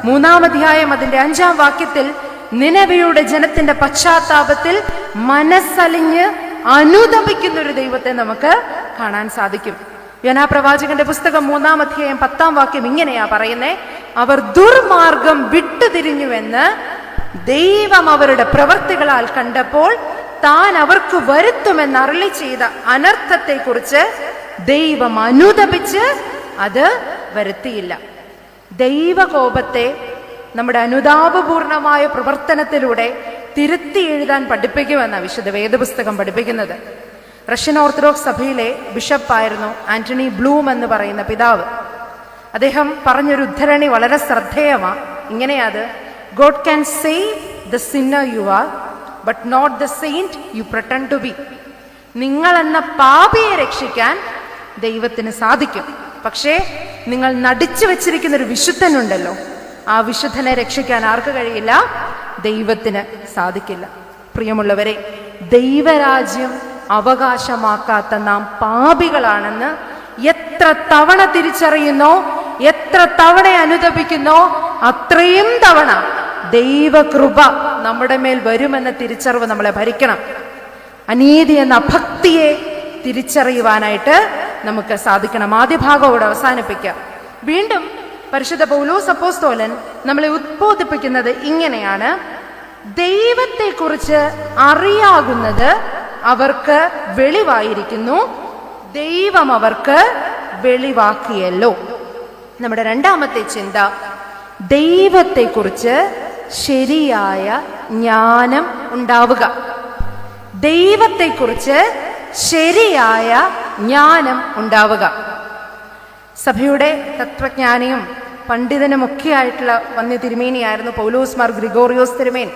3-ാം അധ്യായം അതിന്റെ 5-ാം വാക്യത്തിൽ നിനവയുടെ ജനത്തിന്റെ പശ്ചാത്താപത്തിൽ മനസ്സലിഞ്ഞ് അനുതപിക്കുന്ന ഒരു ദൈവത്തെ നമുക്ക് കാണാൻ സാധിക്കും. യോനാ പ്രവാചകന്റെ പുസ്തകം 3-ാം അധ്യായം 10-ാം വാക്യം ഇങ്ങനെയാ പറയുന്നേ, അവർ ദുർമാർഗം വിട്ടുതിരിഞ്ഞുവെന്ന് ദൈവം അവരുടെ പ്രവൃത്തികളാൽ കണ്ടപ്പോൾ താൻ അവർക്ക് വരുത്തുമെന്ന് അരുളി ചെയ്ത അനർത്ഥത്തെ കുറിച്ച് ദൈവം അനുതപിച്ച് അത് വരുത്തിയില്ല. ദൈവകോപത്തെ നമ്മുടെ അനുതാപപൂർണമായ പ്രവർത്തനത്തിലൂടെ തിരുത്തി എഴുതാൻ പഠിപ്പിക്കുമെന്ന വിശുദ്ധ വേദപുസ്തകം പഠിപ്പിക്കുന്നത്. റഷ്യൻ ഓർത്തഡോക്സ് സഭയിലെ ബിഷപ്പായിരുന്നു ആന്റണി ബ്ലൂം എന്ന് പറയുന്ന പിതാവ്. അദ്ദേഹം പറഞ്ഞൊരു ഉദ്ധരണി വളരെ ശ്രദ്ധേയമാണ്. ഇങ്ങനെയത്, God can save the sinner you are, but not the saint you pretend to be. നിങ്ങൾ എന്ന പാപിയെ രക്ഷിക്കാൻ ദൈവത്തിന് സാധിക്കും, പക്ഷേ നിങ്ങൾ നടിച്ചു വെച്ചിരിക്കുന്ന ഒരു വിശുദ്ധനുണ്ടല്ലോ, ആ വിശുദ്ധനെ രക്ഷിക്കാൻ ആർക്ക് കഴിയില്ല? ദൈവത്തിന് സാധിക്കില്ല. പ്രിയമുള്ളവരെ, ദൈവരാജ്യം അവകാശമാക്കാത്ത നാം പാപികളാണെന്ന് എത്ര തവണ തിരിച്ചറിയുന്നോ, എത്ര തവണ അനുതപിക്കുന്നോ, അത്രയും തവണ ദൈവകൃപ നമ്മുടെ മേൽ വരുമെന്ന തിരിച്ചറിവ് നമ്മളെ ഭരിക്കണം. അനീതി എന്ന അഭക്തിയെ തിരിച്ചറിയുവാനായിട്ട് നമുക്ക് സാധിക്കണം. ആദ്യ ഭാഗത്തോട് അവസാനിപ്പിക്കാം. വീണ്ടും പരിശുദ്ധ പൗലോസ് അപ്പോസ്തലൻ നമ്മളെ ഉദ്ബോധിപ്പിക്കുന്നത് ഇങ്ങനെയാണ്: ദൈവത്തെക്കുറിച്ച് അറിയാകുന്നത് അവർക്ക് വെളിവായിരിക്കുന്നു, ദൈവം അവർക്ക് വെളിവാക്കിയല്ലോ. നമ്മുടെ രണ്ടാമത്തെ ചിന്ത, ദൈവത്തെക്കുറിച്ച് ശരിയായ ജ്ഞാനം ഉണ്ടാവുക. ദൈവത്തെക്കുറിച്ച് ശരിയായ ജ്ഞാനം ഉണ്ടാവുക. സഭയുടെ തത്വജ്ഞാനിയും പണ്ഡിതനുമൊക്കെ ആയിട്ടുള്ള വന്യ തിരുമേനിയായിരുന്നു പൗലോസ് മാർ ഗ്രിഗോറിയോസ് തിരുമേനി.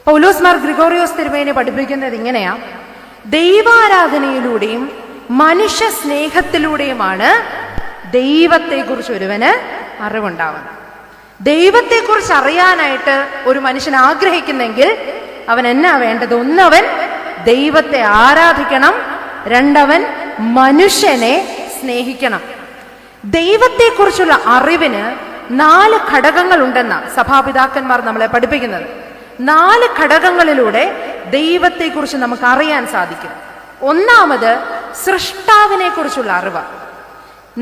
പൗലോസ് മാർ ഗ്രിഗോറിയോസ് തിരുമേനി പഠിപ്പിക്കുന്നത് ഇങ്ങനെയാ: ദൈവാരാധനയിലൂടെയും മനുഷ്യ സ്നേഹത്തിലൂടെയുമാണ് ദൈവത്തെക്കുറിച്ച് ഒരുവന് അറിവുണ്ടാവുന്നത്. ദൈവത്തെക്കുറിച്ച് അറിയാനായിട്ട് ഒരു മനുഷ്യൻ ആഗ്രഹിക്കുന്നെങ്കിൽ അവൻ എന്നാ വേണ്ടത്? ഒന്നവൻ ദൈവത്തെ ആരാധിക്കണം, രണ്ടവൻ മനുഷ്യനെ സ്നേഹിക്കണം. ദൈവത്തെക്കുറിച്ചുള്ള അറിവിന് 4 ഘടകങ്ങൾ ഉണ്ടെന്ന സഭാപിതാക്കന്മാർ നമ്മളെ പഠിപ്പിക്കുന്നത്. 4 ഘടകങ്ങളിലൂടെ ദൈവത്തെക്കുറിച്ച് നമുക്ക് അറിയാൻ സാധിക്കും. ഒന്നാമത് സൃഷ്ടാവിനെ കുറിച്ചുള്ള അറിവ്.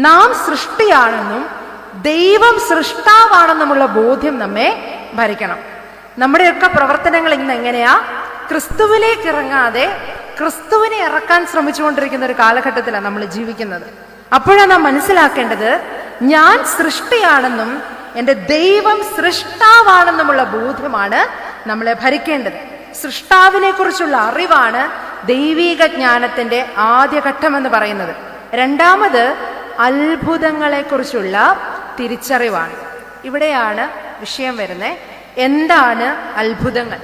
നാം സൃഷ്ടിയാണെന്നും ദൈവം സൃഷ്ടാവാണെന്നുമുള്ള ബോധ്യം നമ്മെ ഭരിക്കണം. നമ്മുടെയൊക്കെ പ്രവർത്തനങ്ങൾ ഇന്ന് എങ്ങനെയാ? ക്രിസ്തുവിലേക്ക് ഇറങ്ങാതെ ക്രിസ്തുവിനെ ഇറക്കാൻ ശ്രമിച്ചുകൊണ്ടിരിക്കുന്ന ഒരു കാലഘട്ടത്തിലാണ് നമ്മൾ ജീവിക്കുന്നത്. അപ്പോഴാണ് നാം മനസ്സിലാക്കേണ്ടത്, ഞാൻ സൃഷ്ടിയാണെന്നും എൻ്റെ ദൈവം സൃഷ്ടാവാണെന്നുമുള്ള ബോധ്യമാണ് നമ്മളെ ഭരിക്കേണ്ടത്. സൃഷ്ടാവിനെ കുറിച്ചുള്ള അറിവാണ് ദൈവീക ജ്ഞാനത്തിന്റെ ആദ്യഘട്ടമെന്ന് പറയുന്നത്. രണ്ടാമത് അത്ഭുതങ്ങളെ കുറിച്ചുള്ള തിരിച്ചറിവാണ്. ഇവിടെയാണ് വിഷയം വരുന്നത്. എന്താണ് അത്ഭുതങ്ങൾ?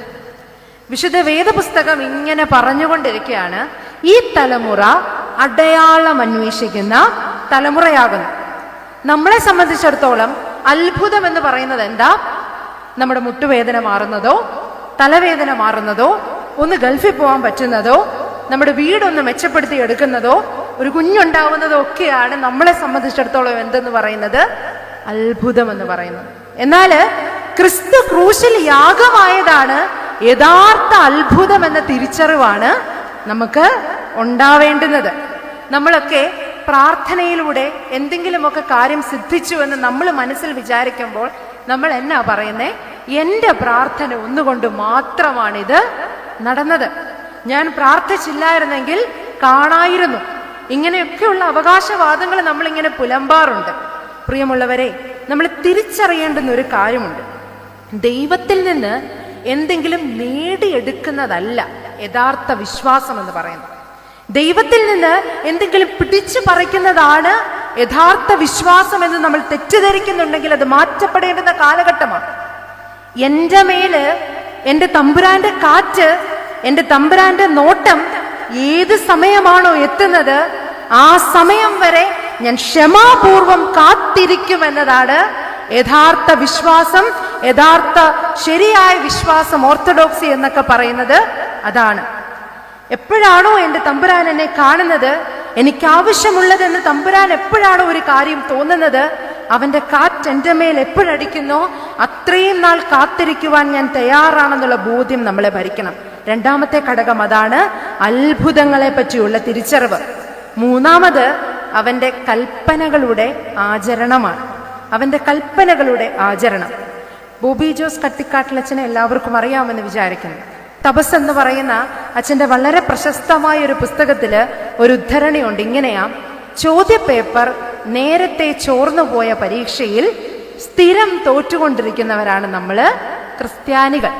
വിശുദ്ധ വേദപുസ്തകം ഇങ്ങനെ പറഞ്ഞുകൊണ്ടിരിക്കുകയാണ്, ഈ തലമുറ അടയാളം അന്വേഷിക്കുന്ന തലമുറയാകുന്നു. നമ്മളെ സംബന്ധിച്ചിടത്തോളം അത്ഭുതം എന്ന് പറയുന്നത് എന്താ? നമ്മുടെ മുട്ടുവേദന മാറുന്നതോ, തലവേദന മാറുന്നതോ, ഒന്ന് ഗൾഫിൽ പോകാൻ പറ്റുന്നതോ, നമ്മുടെ വീടൊന്ന് മെച്ചപ്പെടുത്തി എടുക്കുന്നതോ, ഒരു കുഞ്ഞുണ്ടാവുന്നതോ ഒക്കെയാണ് നമ്മളെ സംബന്ധിച്ചിടത്തോളം എന്തെന്ന് പറയുന്നത്? അത്ഭുതം എന്ന് പറയുന്നത്. എന്നാൽ ക്രിസ്തു ക്രൂശിൽ യാഗമായതാണ് യഥാർത്ഥ അത്ഭുതം എന്ന തിരിച്ചറിവാണ് നമുക്ക് ഉണ്ടാവേണ്ടുന്നത്. നമ്മളൊക്കെ പ്രാർത്ഥനയിലൂടെ എന്തെങ്കിലുമൊക്കെ കാര്യം സിദ്ധിച്ചു എന്ന് നമ്മൾ മനസ്സിൽ വിചാരിക്കുമ്പോൾ നമ്മൾ എന്നാ പറയുന്നേ? എൻ്റെ പ്രാർത്ഥന ഒന്നുകൊണ്ട് മാത്രമാണിത് നടന്നത്, ഞാൻ പ്രാർത്ഥിച്ചില്ലായിരുന്നെങ്കിൽ കാണായിരുന്നു. ഇങ്ങനെയൊക്കെയുള്ള അവകാശവാദങ്ങൾ നമ്മളിങ്ങനെ പുലമ്പാറുണ്ട്. പ്രിയമുള്ളവരെ, നമ്മൾ തിരിച്ചറിയേണ്ടുന്ന ഒരു കാര്യമുണ്ട്. ദൈവത്തിൽ നിന്ന് എന്തെങ്കിലും നേടിയെടുക്കുന്നതല്ല യഥാർത്ഥ വിശ്വാസം എന്ന് പറയുന്നത്. ദൈവത്തിൽ നിന്ന് എന്തെങ്കിലും പിടിച്ചു പറിക്കുന്നതാണ് യഥാർത്ഥ വിശ്വാസം എന്ന് നമ്മൾ തെറ്റിദ്ധരിക്കുന്നുണ്ടെങ്കിൽ അത് മാറ്റപ്പെടേണ്ടുന്ന കാലഘട്ടമാണ്. എൻ്റെ മേല് എൻ്റെ തമ്പുരാന്റെ കാറ്റ്, എൻ്റെ തമ്പുരാന്റെ നോട്ടം ഏത് സമയമാണോ എത്തുന്നത് ആ സമയം വരെ ഞാൻ ക്ഷമാപൂർവം കാത്തിരിക്കുമെന്നതാണ് യഥാർത്ഥ വിശ്വാസം, യഥാർത്ഥ ശരിയായ വിശ്വാസം. ഓർത്തഡോക്സി എന്നൊക്കെ പറയുന്നത് അതാണ്. എപ്പോഴാണോ എൻ്റെ തമ്പുരാൻ എന്നെ കാണുന്നത്, എനിക്ക് ആവശ്യമുള്ളതെന്ന് തമ്പുരാൻ എപ്പോഴാണോ ഒരു കാര്യം തോന്നുന്നത്, അവന്റെ കാറ്റ് എൻ്റെ മേൽ എപ്പോഴടിക്കുന്നോ അത്രയും നാൾ കാത്തിരിക്കുവാൻ ഞാൻ തയ്യാറാണെന്നുള്ള ബോധ്യം നമ്മളെ ഭരിക്കണം. രണ്ടാമത്തെ ഘടകം അതാണ്, അത്ഭുതങ്ങളെ പറ്റിയുള്ള തിരിച്ചറിവ്. മൂന്നാമത് അവന്റെ കൽപ്പനകളുടെ ആചരണമാണ്. അവന്റെ കൽപ്പനകളുടെ ആചരണം. ബോബി ജോസ് കട്ടിക്കാട്ടിലച്ഛനെ എല്ലാവർക്കും അറിയാമെന്ന് വിചാരിക്കുന്നു. തപസ് എന്ന് പറയുന്ന അച്ഛൻ്റെ വളരെ പ്രശസ്തമായ ഒരു പുസ്തകത്തില് ഒരു ഉദ്ധരണിയുണ്ട്. ഇങ്ങനെയാ: ചോദ്യപേപ്പർ നേരത്തെ ചോർന്നുപോയ പരീക്ഷയിൽ സ്ഥിരം തോറ്റുകൊണ്ടിരിക്കുന്നവരാണ് നമ്മള് ക്രിസ്ത്യാനികൾ.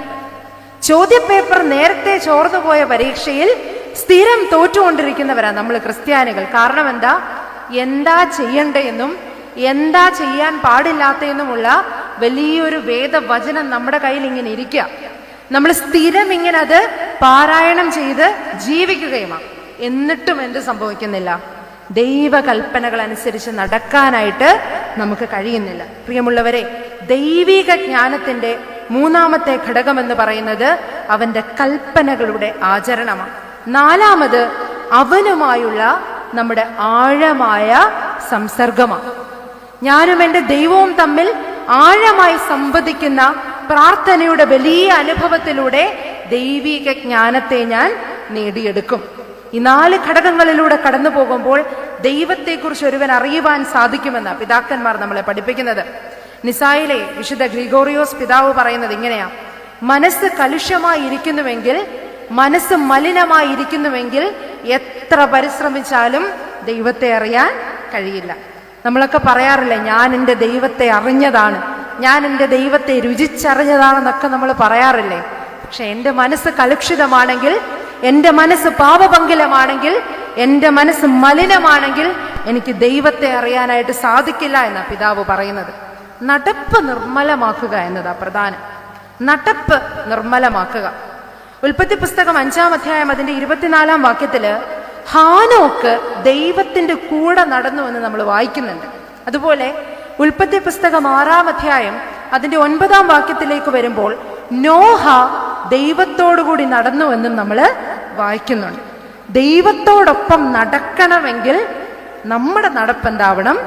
ചോദ്യപേപ്പർ നേരത്തെ ചോർന്നുപോയ പരീക്ഷയിൽ സ്ഥിരം തോറ്റുകൊണ്ടിരിക്കുന്നവരാണ് നമ്മൾ ക്രിസ്ത്യാനികൾ. കാരണം എന്താ ചെയ്യണ്ടേയെന്നും എന്താ ചെയ്യാൻ പാടില്ലാത്തതെന്നുമുള്ള വലിയൊരു വേദവചനം നമ്മുടെ കയ്യിൽ ഇങ്ങനെ ഇരിക്കുക. നമ്മൾ സ്ഥിരം ഇങ്ങനെ അത് പാരായണം ചെയ്ത് ജീവിക്കുകയുമാണ്. എന്നിട്ടും എന്ത് സംഭവിക്കുന്നില്ല? ദൈവകൽപ്പനകൾ അനുസരിച്ച് നടക്കാനായിട്ട് നമുക്ക് കഴിയുന്നില്ല. പ്രിയമുള്ളവരെ, ദൈവിക ജ്ഞാനത്തിന്റെ മൂന്നാമത്തെ ഘടകം എന്ന് പറയുന്നത് അവന്റെ കൽപ്പനകളുടെ ആചരണമാണ്. നാലാമത് അവനുമായുള്ള നമ്മുടെ ആഴമായ സംസർഗമാണ്. ഞാനും എൻ്റെ ദൈവവും തമ്മിൽ ആഴമായി സംവദിക്കുന്ന പ്രാർത്ഥനയുടെ വലിയ അനുഭവത്തിലൂടെ ദൈവിക ജ്ഞാനത്തെ ഞാൻ നേടിയെടുക്കും. ഈ 4 ഘടകങ്ങളിലൂടെ കടന്നു പോകുമ്പോൾ ദൈവത്തെക്കുറിച്ച് ഒരുവൻ അറിയുവാൻ സാധിക്കുമെന്ന് പിതാക്കന്മാർ നമ്മളെ പഠിപ്പിക്കുന്നത്. നിസായിലെ വിശുദ്ധ ഗ്രിഗോറിയോസ് പിതാവ് പറയുന്നത് ഇങ്ങനെയാ: മനസ്സ് കലുഷമായി ഇരിക്കുന്നുവെങ്കിൽ, മനസ്സ് മലിനമായി ഇരിക്കുന്നുവെങ്കിൽ എത്ര പരിശ്രമിച്ചാലും ദൈവത്തെ അറിയാൻ കഴിയില്ല. നമ്മളൊക്കെ പറയാറില്ലേ, ഞാൻ എൻ്റെ ദൈവത്തെ അറിഞ്ഞതാണ്, ഞാൻ എൻ്റെ ദൈവത്തെ രുചിച്ചറിഞ്ഞതാണെന്നൊക്കെ നമ്മൾ പറയാറില്ലേ? പക്ഷെ എൻ്റെ മനസ്സ് കലുഷിതമാണെങ്കിൽ, എൻ്റെ മനസ്സ് പാപപങ്കിലമാണെങ്കിൽ, എൻ്റെ മനസ്സ് മലിനമാണെങ്കിൽ എനിക്ക് ദൈവത്തെ അറിയാനായിട്ട് സാധിക്കില്ല എന്നാണ് പിതാവ് പറയുന്നത്. നടപ്പ് നിർമ്മലമാക്കുക എന്നതാ പ്രധാനം. നടപ്പ് നിർമ്മലമാക്കുക. ഉൽപ്പത്തി പുസ്തകം 5-ാം അധ്യായം അതിന്റെ 24-ാം വാക്യത്തില് ഹാനോക്ക് ദൈവത്തിന്റെ കൂടെ നടന്നു എന്ന് നമ്മൾ വായിക്കുന്നുണ്ട്. അതുപോലെ ഉൽപ്പത്തി പുസ്തകം 6-ാം അധ്യായം അതിന്റെ 9-ാം വാക്യത്തിലേക്ക് വരുമ്പോൾ നോഹ ദൈവത്തോടുകൂടി നടന്നു എന്നും നമ്മൾ വായിക്കുന്നുണ്ട്. ദൈവത്തോടൊപ്പം നടക്കണമെങ്കിൽ നമ്മുടെ നടപ്പെന്താവണം?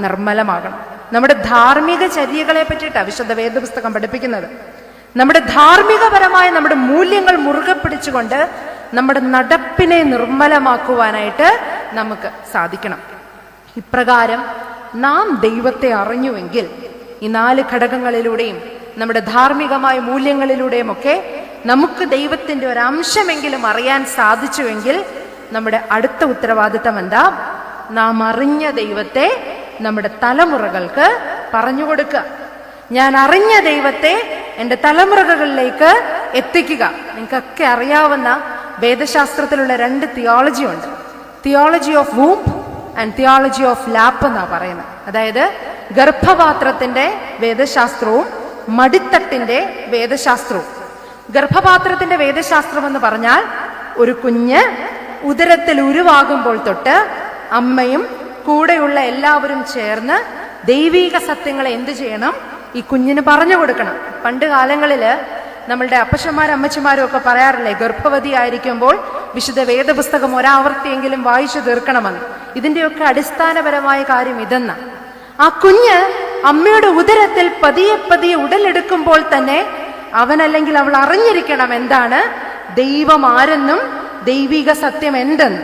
നിർമ്മലമാകണം. നമ്മുടെ ധാർമ്മിക ചര്യകളെ പറ്റിയിട്ടാണ് വിശുദ്ധ വേദപുസ്തകം പഠിപ്പിക്കുന്നത്. നമ്മുടെ ധാർമ്മികപരമായ നമ്മുടെ മൂല്യങ്ങൾ മുറുകെ പിടിച്ചുകൊണ്ട് നമ്മുടെ നടപ്പിനെ നിർമ്മലമാക്കുവാനായിട്ട് നമുക്ക് സാധിക്കണം. ഇപ്രകാരം നാം ദൈവത്തെ അറിഞ്ഞുവെങ്കിൽ ഈ 4 ഘടകങ്ങളിലൂടെയും നമ്മുടെ ധാർമ്മികമായ മൂല്യങ്ങളിലൂടെയും ഒക്കെ നമുക്ക് ദൈവത്തിന്റെ ഒരു അംശമെങ്കിലും അറിയാൻ സാധിച്ചുവെങ്കിൽ നമ്മുടെ അടുത്ത ഉത്തരവാദിത്തം എന്താ? നാം അറിഞ്ഞ ദൈവത്തെ നമ്മുടെ തലമുറകൾക്ക് പറഞ്ഞു കൊടുക്കുക. ഞാൻ അറിഞ്ഞ ദൈവത്തെ എൻ്റെ തലമുറകളിലേക്ക് എത്തിക്കുക. നിങ്ങൾക്കൊക്കെ അറിയാവുന്ന വേദശാസ്ത്രത്തിലുള്ള 2 തിയോളജി ഉണ്ട്. Theology of womb and theology of lap എന്നാ പറയുന്നത്. അതായത് ഗർഭപാത്രത്തിന്റെ വേദശാസ്ത്രവും മടിത്തട്ടിന്റെ വേദശാസ്ത്രവും. ഗർഭപാത്രത്തിന്റെ വേദശാസ്ത്രം എന്ന് പറഞ്ഞാൽ ഒരു കുഞ്ഞ് ഉദരത്തിൽ ഉരുവാകുമ്പോൾ തൊട്ട് അമ്മയും കൂടെയുള്ള എല്ലാവരും ചേർന്ന് ദൈവീക സത്യങ്ങളെ എന്ത് ചെയ്യണം? ഈ കുഞ്ഞിന് പറഞ്ഞു കൊടുക്കണം. പണ്ട് കാലങ്ങളില് നമ്മളുടെ അപ്പച്ചന്മാരും അമ്മച്ചിമാരും ഒക്കെ പറയാറില്ലേ, ഗർഭവതി ആയിരിക്കുമ്പോൾ വിശുദ്ധ വേദപുസ്തകം ഒരാവർത്തിയെങ്കിലും വായിച്ചു തീർക്കണമെന്ന്. ഇതിന്റെയൊക്കെ അടിസ്ഥാനപരമായ കാര്യം ഇതെന്ന, ആ കുഞ്ഞ് അമ്മയുടെ ഉദരത്തിൽ പതിയെ പതിയെ ഉടലെടുക്കുമ്പോൾ തന്നെ അവൻ അല്ലെങ്കിൽ അവൾ അറിഞ്ഞിരിക്കണം എന്താണ് ദൈവം ആരെന്നും ദൈവിക സത്യം എന്തെന്ന്.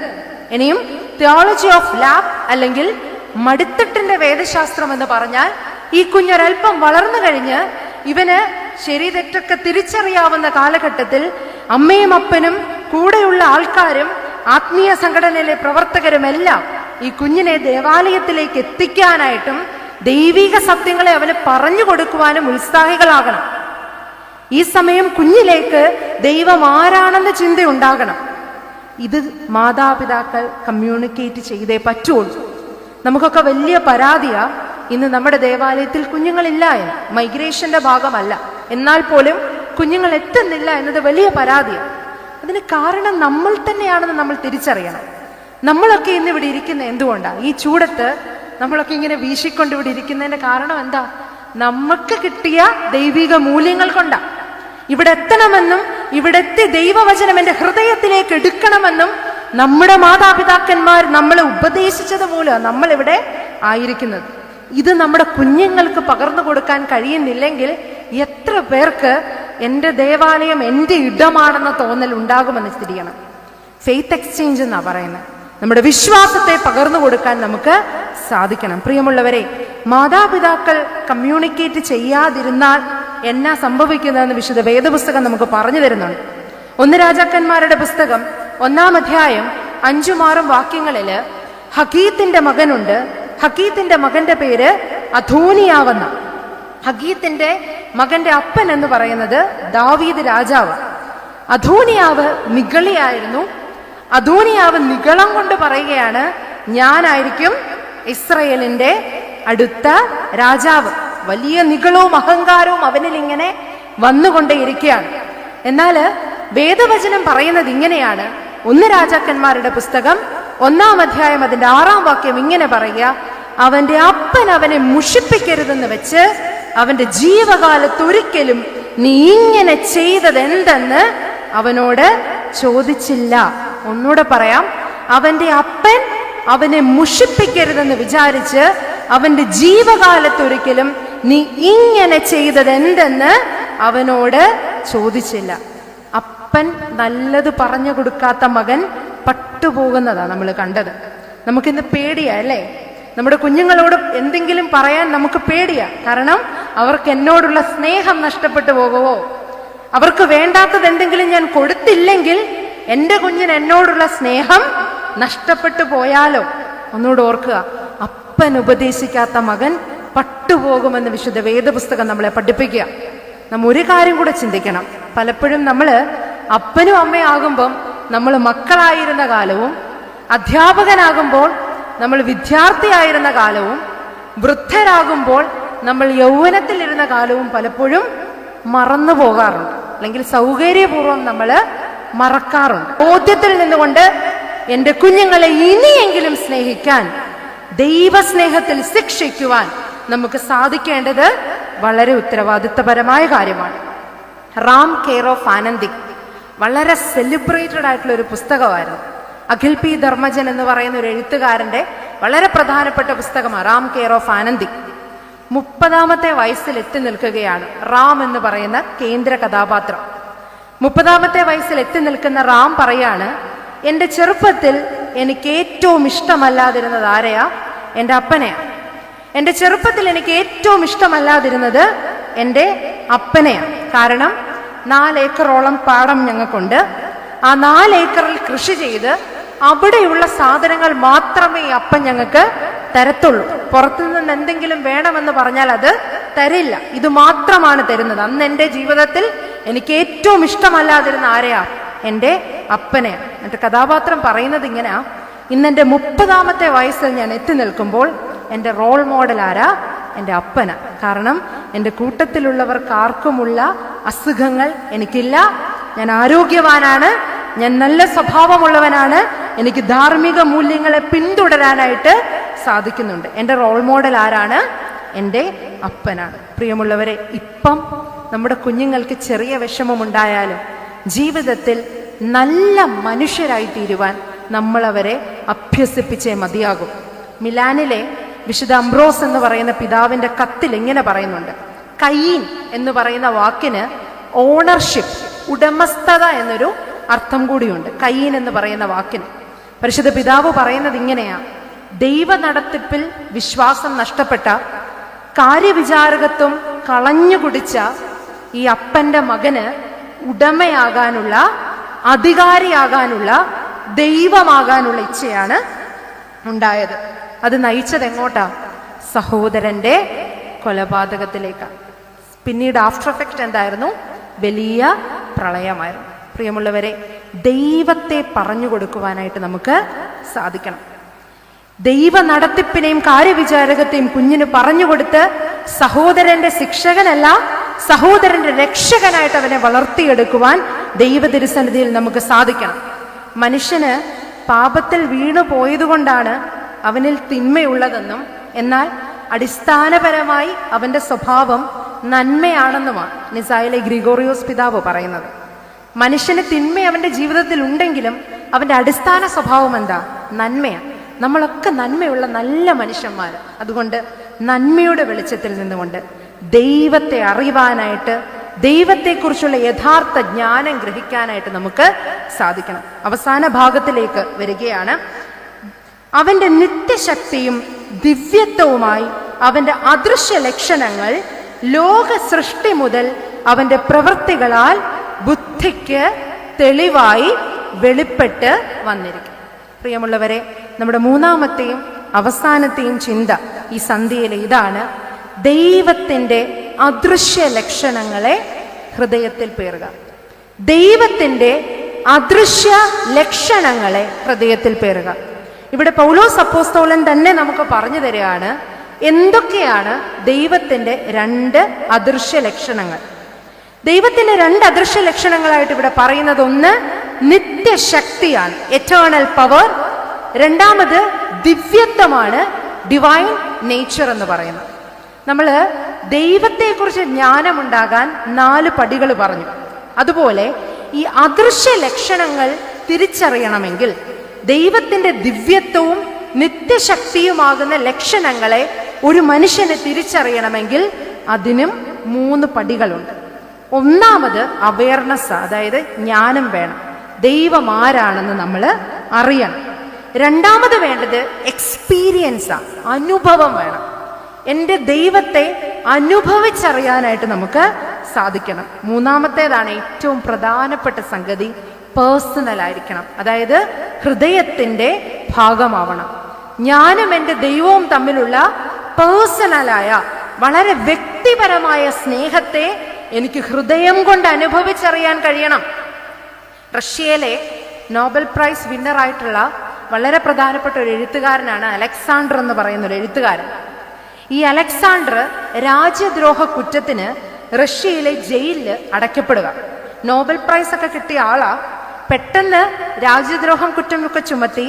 ഇനിയും തിയോളജി ഓഫ് ലാപ്പ് അല്ലെങ്കിൽ മടിത്തട്ടിന്റെ വേദശാസ്ത്രം എന്ന് പറഞ്ഞാൽ ഈ കുഞ്ഞൊരൽപ്പം വളർന്നു കഴിഞ്ഞ് ഇവന് ശരി തെറ്റൊക്കെ തിരിച്ചറിയാവുന്ന കാലഘട്ടത്തിൽ അമ്മയും അപ്പനും കൂടെയുള്ള ആൾക്കാരും ആത്മീയ സംഘടനയിലെ പ്രവർത്തകരുമെല്ലാം ഈ കുഞ്ഞിനെ ദേവാലയത്തിലേക്ക് എത്തിക്കാനായിട്ടും ദൈവിക സത്യങ്ങളെ അവന് പറഞ്ഞു കൊടുക്കുവാനും ഉത്സാഹികളാകണം. ഈ സമയം കുഞ്ഞിലേക്ക് ദൈവം ആരാണെന്ന ചിന്തയുണ്ടാകണം. ഇത് മാതാപിതാക്കൾ കമ്മ്യൂണിക്കേറ്റ് ചെയ്തേ പറ്റുള്ളൂ. നമുക്കൊക്കെ വലിയ പരാതിയാ ഇന്ന് നമ്മുടെ ദേവാലയത്തിൽ കുഞ്ഞുങ്ങളില്ല എന്ന്. മൈഗ്രേഷന്റെ ഭാഗമല്ല, എന്നാൽ പോലും കുഞ്ഞുങ്ങൾ എത്തുന്നില്ല എന്നത് വലിയ പരാതിയാണ്. അതിന് കാരണം നമ്മൾ തന്നെയാണെന്ന് നമ്മൾ തിരിച്ചറിയണം. നമ്മളൊക്കെ ഇന്ന് ഇവിടെ ഇരിക്കുന്ന എന്തുകൊണ്ടാണ്? ഈ ചൂടത്ത് നമ്മളൊക്കെ ഇങ്ങനെ വീശിക്കൊണ്ട് ഇവിടെ ഇരിക്കുന്നതിന്റെ കാരണം എന്താ? നമുക്ക് കിട്ടിയ ദൈവിക മൂല്യങ്ങൾ കൊണ്ടാണ്. ഇവിടെ എത്തണമെന്നും ഇവിടെത്തി ദൈവവചനം എൻ്റെ ഹൃദയത്തിലേക്ക് എടുക്കണമെന്നും നമ്മുടെ മാതാപിതാക്കന്മാർ നമ്മളെ ഉപദേശിച്ചത് മൂലം നമ്മൾ ഇവിടെ ആയിരിക്കുന്നത്. ഇത് നമ്മുടെ കുഞ്ഞുങ്ങൾക്ക് പകർന്നു കൊടുക്കാൻ കഴിയുന്നില്ലെങ്കിൽ എത്ര പേർക്ക് എൻ്റെ ദേവാലയം എൻ്റെ ഇടമാണെന്ന തോന്നൽ ഉണ്ടാകുമെന്ന് തിരിയണം. ഫെയ്ത്ത് എക്സ്ചേഞ്ച് എന്നാ പറയുന്നത്. നമ്മുടെ വിശ്വാസത്തെ പകർന്നു കൊടുക്കാൻ നമുക്ക് സാധിക്കണം. പ്രിയമുള്ളവരെ, മാതാപിതാക്കൾ കമ്മ്യൂണിക്കേറ്റ് ചെയ്യാതിരുന്നാൽ എന്നാ സംഭവിക്കുന്നതെന്ന് വിശുദ്ധ വേദപുസ്തകം നമുക്ക് പറഞ്ഞു തരുന്നുണ്ട്. 1 രാജാക്കന്മാരുടെ പുസ്തകം 1-ാം അധ്യായം 5-6 വാക്യങ്ങളില് ഹഗീത്തിന്റെ മകനുണ്ട്. ഹഗീത്തിന്റെ മകന്റെ പേര് അധോനിയാവെന്ന. ഹഗീത്തിന്റെ മകന്റെ അപ്പൻ എന്ന് പറയുന്നത് ദാവീദ് രാജാവ്. അധോനിയാവ് നിഗളിയായിരുന്നു. അധോനിയാവ് നിഗളം കൊണ്ട് പറയുകയാണ്, ഞാനായിരിക്കും ഇസ്രയേലിന്റെ അടുത്ത രാജാവ്. വലിയ നിഗളവും അഹങ്കാരവും അവനിൽ ഇങ്ങനെ വന്നുകൊണ്ടേയിരിക്കുകയാണ്. എന്നാൽ വേദവചനം പറയുന്നത് ഇങ്ങനെയാണ്. 1 രാജാക്കന്മാരുടെ പുസ്തകം 1-ാം അധ്യായം അതിന്റെ 6-ാം വാക്യം ഇങ്ങനെ പറയുക, അവന്റെ അപ്പൻ അവനെ മുഷിപ്പിക്കരുതെന്ന് വെച്ച് അവന്റെ ജീവകാലത്തൊരിക്കലും നീ ഇങ്ങനെ ചെയ്തത് എന്തെന്ന് അവനോട് ചോദിച്ചില്ല. ഒന്നുകൂടെ പറയാം, അവന്റെ അപ്പൻ അവനെ മുഷിപ്പിക്കരുതെന്ന് വിചാരിച്ച് അവന്റെ ജീവകാലത്തൊരിക്കലും നീ ഇങ്ങനെ ചെയ്തത് എന്തെന്ന് അവനോട് ചോദിച്ചില്ല. അപ്പൻ നല്ലത് പറഞ്ഞു കൊടുക്കാത്ത മകൻ പട്ടുപോകുന്നതാ നമ്മൾ കണ്ടത്. നമുക്കിന്ന് പേടിയാ അല്ലേ? നമ്മുടെ കുഞ്ഞുങ്ങളോട് എന്തെങ്കിലും പറയാൻ നമുക്ക് പേടിയാ. കാരണം അവർക്ക് എന്നോടുള്ള സ്നേഹം നഷ്ടപ്പെട്ടു പോകുമോ, അവർക്ക് വേണ്ടാത്തത് എന്തെങ്കിലും ഞാൻ കൊടുത്തില്ലെങ്കിൽ എൻ്റെ കുഞ്ഞിന് എന്നോടുള്ള സ്നേഹം നഷ്ടപ്പെട്ടു പോയാലോ. ഒന്നുകൂടെ ഓർക്കുക, അപ്പൻ ഉപദേശിക്കാത്ത മകൻ പട്ടുപോകുമെന്ന് വിശുദ്ധ വേദപുസ്തകം നമ്മളെ പഠിപ്പിക്കുക. നമ്മ ഒരു കാര്യം കൂടെ ചിന്തിക്കണം. പലപ്പോഴും നമ്മൾ അപ്പനും അമ്മയാകുമ്പം നമ്മൾ മക്കളായിരുന്ന കാലവും, അധ്യാപകനാകുമ്പോൾ നമ്മൾ വിദ്യാർത്ഥിയായിരുന്ന കാലവും, വൃദ്ധരാകുമ്പോൾ നമ്മൾ യൗവനത്തിലിരുന്ന കാലവും പലപ്പോഴും മറന്നു പോകാറുണ്ട്, അല്ലെങ്കിൽ സൗകര്യപൂർവ്വം നമ്മൾ മറക്കാറുണ്ട്. ബോധ്യത്തിൽ നിന്നുകൊണ്ട് എൻ്റെ കുഞ്ഞുങ്ങളെ ഇനിയെങ്കിലും സ്നേഹിക്കാൻ, ദൈവസ്നേഹത്തിൽ ശിക്ഷിക്കുവാൻ നമുക്ക് സാധിക്കേണ്ടത് വളരെ ഉത്തരവാദിത്തപരമായ കാര്യമാണ്. റാം കെയർ ഓഫ് ആനന്ദിക് വളരെ സെലിബ്രേറ്റഡ് ആയിട്ടുള്ള ഒരു പുസ്തകമായിരുന്നു. അഖിൽ പി ധർമ്മജൻ എന്ന് പറയുന്ന ഒരു എഴുത്തുകാരൻ്റെ വളരെ പ്രധാനപ്പെട്ട പുസ്തകമാണ് റാം കെയർ ഓഫ് ആനന്ദിക്. 30-ാമത്തെ വയസ്സിൽ എത്തി നിൽക്കുകയാണ് റാം എന്ന് പറയുന്ന കേന്ദ്ര കഥാപാത്രം. 30-ാമത്തെ വയസ്സിൽ എത്തി നിൽക്കുന്ന റാം പറയാണ്, എൻ്റെ ചെറുപ്പത്തിൽ എനിക്ക് ഏറ്റവും ഇഷ്ടമല്ലാതിരുന്നത് ആരെയാ? എൻ്റെ അപ്പനെയാ. എൻ്റെ ചെറുപ്പത്തിൽ എനിക്ക് ഏറ്റവും ഇഷ്ടമല്ലാതിരുന്നത് എൻ്റെ അപ്പനെയാണ്. കാരണം 4 ഏക്കറോളം പാടം ഞങ്ങൾക്കുണ്ട്. ആ 4 ഏക്കറിൽ കൃഷി ചെയ്ത് അവിടെയുള്ള സാധനങ്ങൾ മാത്രമേ ഈ അപ്പൻ ഞങ്ങൾക്ക് തരത്തുള്ളൂ. പുറത്തുനിന്ന് എന്തെങ്കിലും വേണമെന്ന് പറഞ്ഞാൽ അത് തരില്ല, ഇത് മാത്രമാണ് തരുന്നത്. അന്ന് എൻ്റെ ജീവിതത്തിൽ എനിക്ക് ഏറ്റവും ഇഷ്ടമല്ലാതിരുന്ന ആരെയാ? എൻ്റെ അപ്പനെയാണ്. എൻ്റെ കഥാപാത്രം പറയുന്നത് ഇങ്ങനെയാ, ഇന്നെൻ്റെ 30-ാമത്തെ വയസ്സിൽ ഞാൻ എത്തി നിൽക്കുമ്പോൾ എൻ്റെ റോൾ മോഡൽ ആരാ? എൻ്റെ അപ്പന. കാരണം എൻ്റെ കൂട്ടത്തിലുള്ളവർക്ക് ആർക്കുമുള്ള അസുഖങ്ങൾ എനിക്കില്ല, ഞാൻ ആരോഗ്യവാനാണ്, ഞാൻ നല്ല സ്വഭാവമുള്ളവനാണ്, എനിക്ക് ധാർമ്മിക മൂല്യങ്ങളെ പിന്തുടരാനായിട്ട് സാധിക്കുന്നുണ്ട്. എൻ്റെ റോൾ മോഡൽ ആരാണ്? എൻ്റെ അപ്പനാണ്. പ്രിയമുള്ളവരെ, ഇപ്പം നമ്മുടെ കുഞ്ഞുങ്ങൾക്ക് ചെറിയ വിഷമമുണ്ടായാലും ജീവിതത്തിൽ നല്ല മനുഷ്യരായി തീരുവാൻ നമ്മളവരെ അഭ്യസിപ്പിച്ചേ മതിയാകും. മിലാനിലെ വിശുദ്ധ അംബ്രോസ് എന്ന് പറയുന്ന പിതാവിൻ്റെ കത്തിൽ ഇങ്ങനെ പറയുന്നുണ്ട്, കയ്യീൻ എന്ന് പറയുന്ന വാക്കിന് ഓണർഷിപ്പ്, ഉടമസ്ഥത എന്നൊരു അർത്ഥം കൂടിയുണ്ട്. കയ്യീൻ എന്ന് പറയുന്ന വാക്കിന് പരിശുദ്ധ പിതാവ് പറയുന്നത് ഇങ്ങനെയാ, ദൈവ നടത്തിപ്പിൽ വിശ്വാസം നഷ്ടപ്പെട്ട, കാര്യവിചാരകത്വം കളഞ്ഞുകുടിച്ച ഈ അപ്പൻ്റെ മകന് ഉടമയാകാനുള്ള, അധികാരിയാകാനുള്ള, ദൈവമാകാനുള്ള ഇച്ഛയാണ് ഉണ്ടായത്. അത് നയിച്ചത് എങ്ങോട്ടാ? സഹോദരന്റെ കൊലപാതകത്തിലേക്കാണ്. പിന്നീട് ആഫ്റ്റർ എഫക്റ്റ് എന്തായിരുന്നു? വലിയ പ്രളയമായിരുന്നു. പ്രിയമുള്ളവരെ, ദൈവത്തെ പറഞ്ഞു കൊടുക്കുവാനായിട്ട് നമുക്ക് സാധിക്കണം. ദൈവ നടത്തിപ്പിനെയും കാര്യവിചാരകത്തെയും കുഞ്ഞിന് പറഞ്ഞുകൊടുത്ത് സഹോദരന്റെ ശിക്ഷകനല്ല, സഹോദരന്റെ രക്ഷകനായിട്ട് അവനെ വളർത്തിയെടുക്കുവാൻ ദൈവ തിരുസന്നിധിയിൽ നമുക്ക് സാധിക്കണം. മനുഷ്യന് പാപത്തിൽ വീണു പോയതുകൊണ്ടാണ് അവനിൽ തിന്മയുള്ളതെന്നും എന്നാൽ അടിസ്ഥാനപരമായി അവന്റെ സ്വഭാവം നന്മയാണെന്നുമാണ് നിസായിലെ ഗ്രിഗോറിയോസ് പിതാവ് പറയുന്നത്. മനുഷ്യന് തിന്മ അവന്റെ ജീവിതത്തിൽ ഉണ്ടെങ്കിലും അവന്റെ അടിസ്ഥാന സ്വഭാവം എന്താ? നന്മയാണ്. നമ്മളൊക്കെ നന്മയുള്ള നല്ല മനുഷ്യന്മാർ. അതുകൊണ്ട് നന്മയുടെ വെളിച്ചത്തിൽ നിന്നുകൊണ്ട് ദൈവത്തെ അറിയുവാനായിട്ട്, ദൈവത്തെക്കുറിച്ചുള്ള യഥാർത്ഥ ജ്ഞാനം ഗ്രഹിക്കാനായിട്ട് നമുക്ക് സാധിക്കണം. അവസാന ഭാഗത്തിലേക്ക് വരികയാണ്. അവന്റെ നിത്യശക്തിയും ദിവ്യത്വവുമായി അവന്റെ അദൃശ്യ ലക്ഷണങ്ങൾ ലോക സൃഷ്ടി മുതൽ അവന്റെ പ്രവൃത്തികളാൽ ബുദ്ധിക്ക് തെളിവായി വെളിപ്പെട്ട് വന്നിരിക്കും. പ്രിയമുള്ളവരെ, നമ്മുടെ 3-ാമത്തെയും അവസാനത്തെയും ചിന്ത ഈ സന്ധ്യയിലെ ഇതാണ്: ദൈവത്തിൻ്റെ അദൃശ്യ ലക്ഷണങ്ങളെ ഹൃദയത്തിൽ പേറുക. ദൈവത്തിൻ്റെ അദൃശ്യ ലക്ഷണങ്ങളെ ഹൃദയത്തിൽ പേറുക. ഇവിടെ പൗലോസ് അപ്പോസ്തലൻ തന്നെ നമുക്ക് പറഞ്ഞു തരികയാണ് എന്തൊക്കെയാണ് ദൈവത്തിൻ്റെ 2 അദൃശ്യ ലക്ഷണങ്ങൾ. ദൈവത്തിൻ്റെ 2 അദൃശ്യ ലക്ഷണങ്ങളായിട്ട് ഇവിടെ പറയുന്നത്, ഒന്ന് നിത്യശക്തിയാണ്, എറ്റേണൽ പവർ. രണ്ടാമത് ദിവ്യത്വമാണ്, ഡിവൈൻ നേച്ചർ എന്ന് പറയുന്നത്. നമ്മൾ ദൈവത്തെക്കുറിച്ച് ജ്ഞാനമുണ്ടാകാൻ 4 പടികൾ പറഞ്ഞു. അതുപോലെ ഈ അദൃശ്യ ലക്ഷണങ്ങൾ തിരിച്ചറിയണമെങ്കിൽ, ദൈവത്തിൻ്റെ ദിവ്യത്വവും നിത്യശക്തിയുമാകുന്ന ലക്ഷണങ്ങളെ ഒരു മനുഷ്യനെ തിരിച്ചറിയണമെങ്കിൽ അതിനും 3 പടികളുണ്ട്. ഒന്നാമത് അവയർനെസ്, അതായത് ജ്ഞാനം വേണം, ദൈവം ആരാണെന്ന് നമ്മൾ അറിയണം. രണ്ടാമത് വേണ്ടത് എക്സ്പീരിയൻസാണ്, അനുഭവം വേണം. എൻ്റെ ദൈവത്തെ അനുഭവിച്ചറിയാനായിട്ട് നമുക്ക് സാധിക്കണം. മൂന്നാമത്തേതാണ് ഏറ്റവും പ്രധാനപ്പെട്ട സംഗതി, പേഴ്സണൽ ആയിരിക്കണം, അതായത് ഹൃദയത്തിൻ്റെ ഭാഗമാവണം. ഞാനും എൻ്റെ ദൈവവും തമ്മിലുള്ള പേഴ്സണലായ വളരെ വ്യക്തിപരമായ സ്നേഹത്തെ എനിക്ക് ഹൃദയം കൊണ്ട് അനുഭവിച്ചറിയാൻ കഴിയണം. റഷ്യയിലെ നോബൽ പ്രൈസ് വിന്നറായിട്ടുള്ള വളരെ പ്രധാനപ്പെട്ട ഒരു എഴുത്തുകാരനാണ് അലക്സാണ്ടർ എന്ന് പറയുന്ന ഒരു എഴുത്തുകാരൻ. ഈ അലക്സാണ്ടർ രാജ്യദ്രോഹ കുറ്റത്തിന് റഷ്യയിലെ ജയിലിൽ അടയ്ക്കപ്പെടുക. നോബൽ പ്രൈസ് ഒക്കെ കിട്ടിയ ആളാ. പെട്ടെന്ന് രാജ്യദ്രോഹം കുറ്റമൊക്കെ ചുമത്തി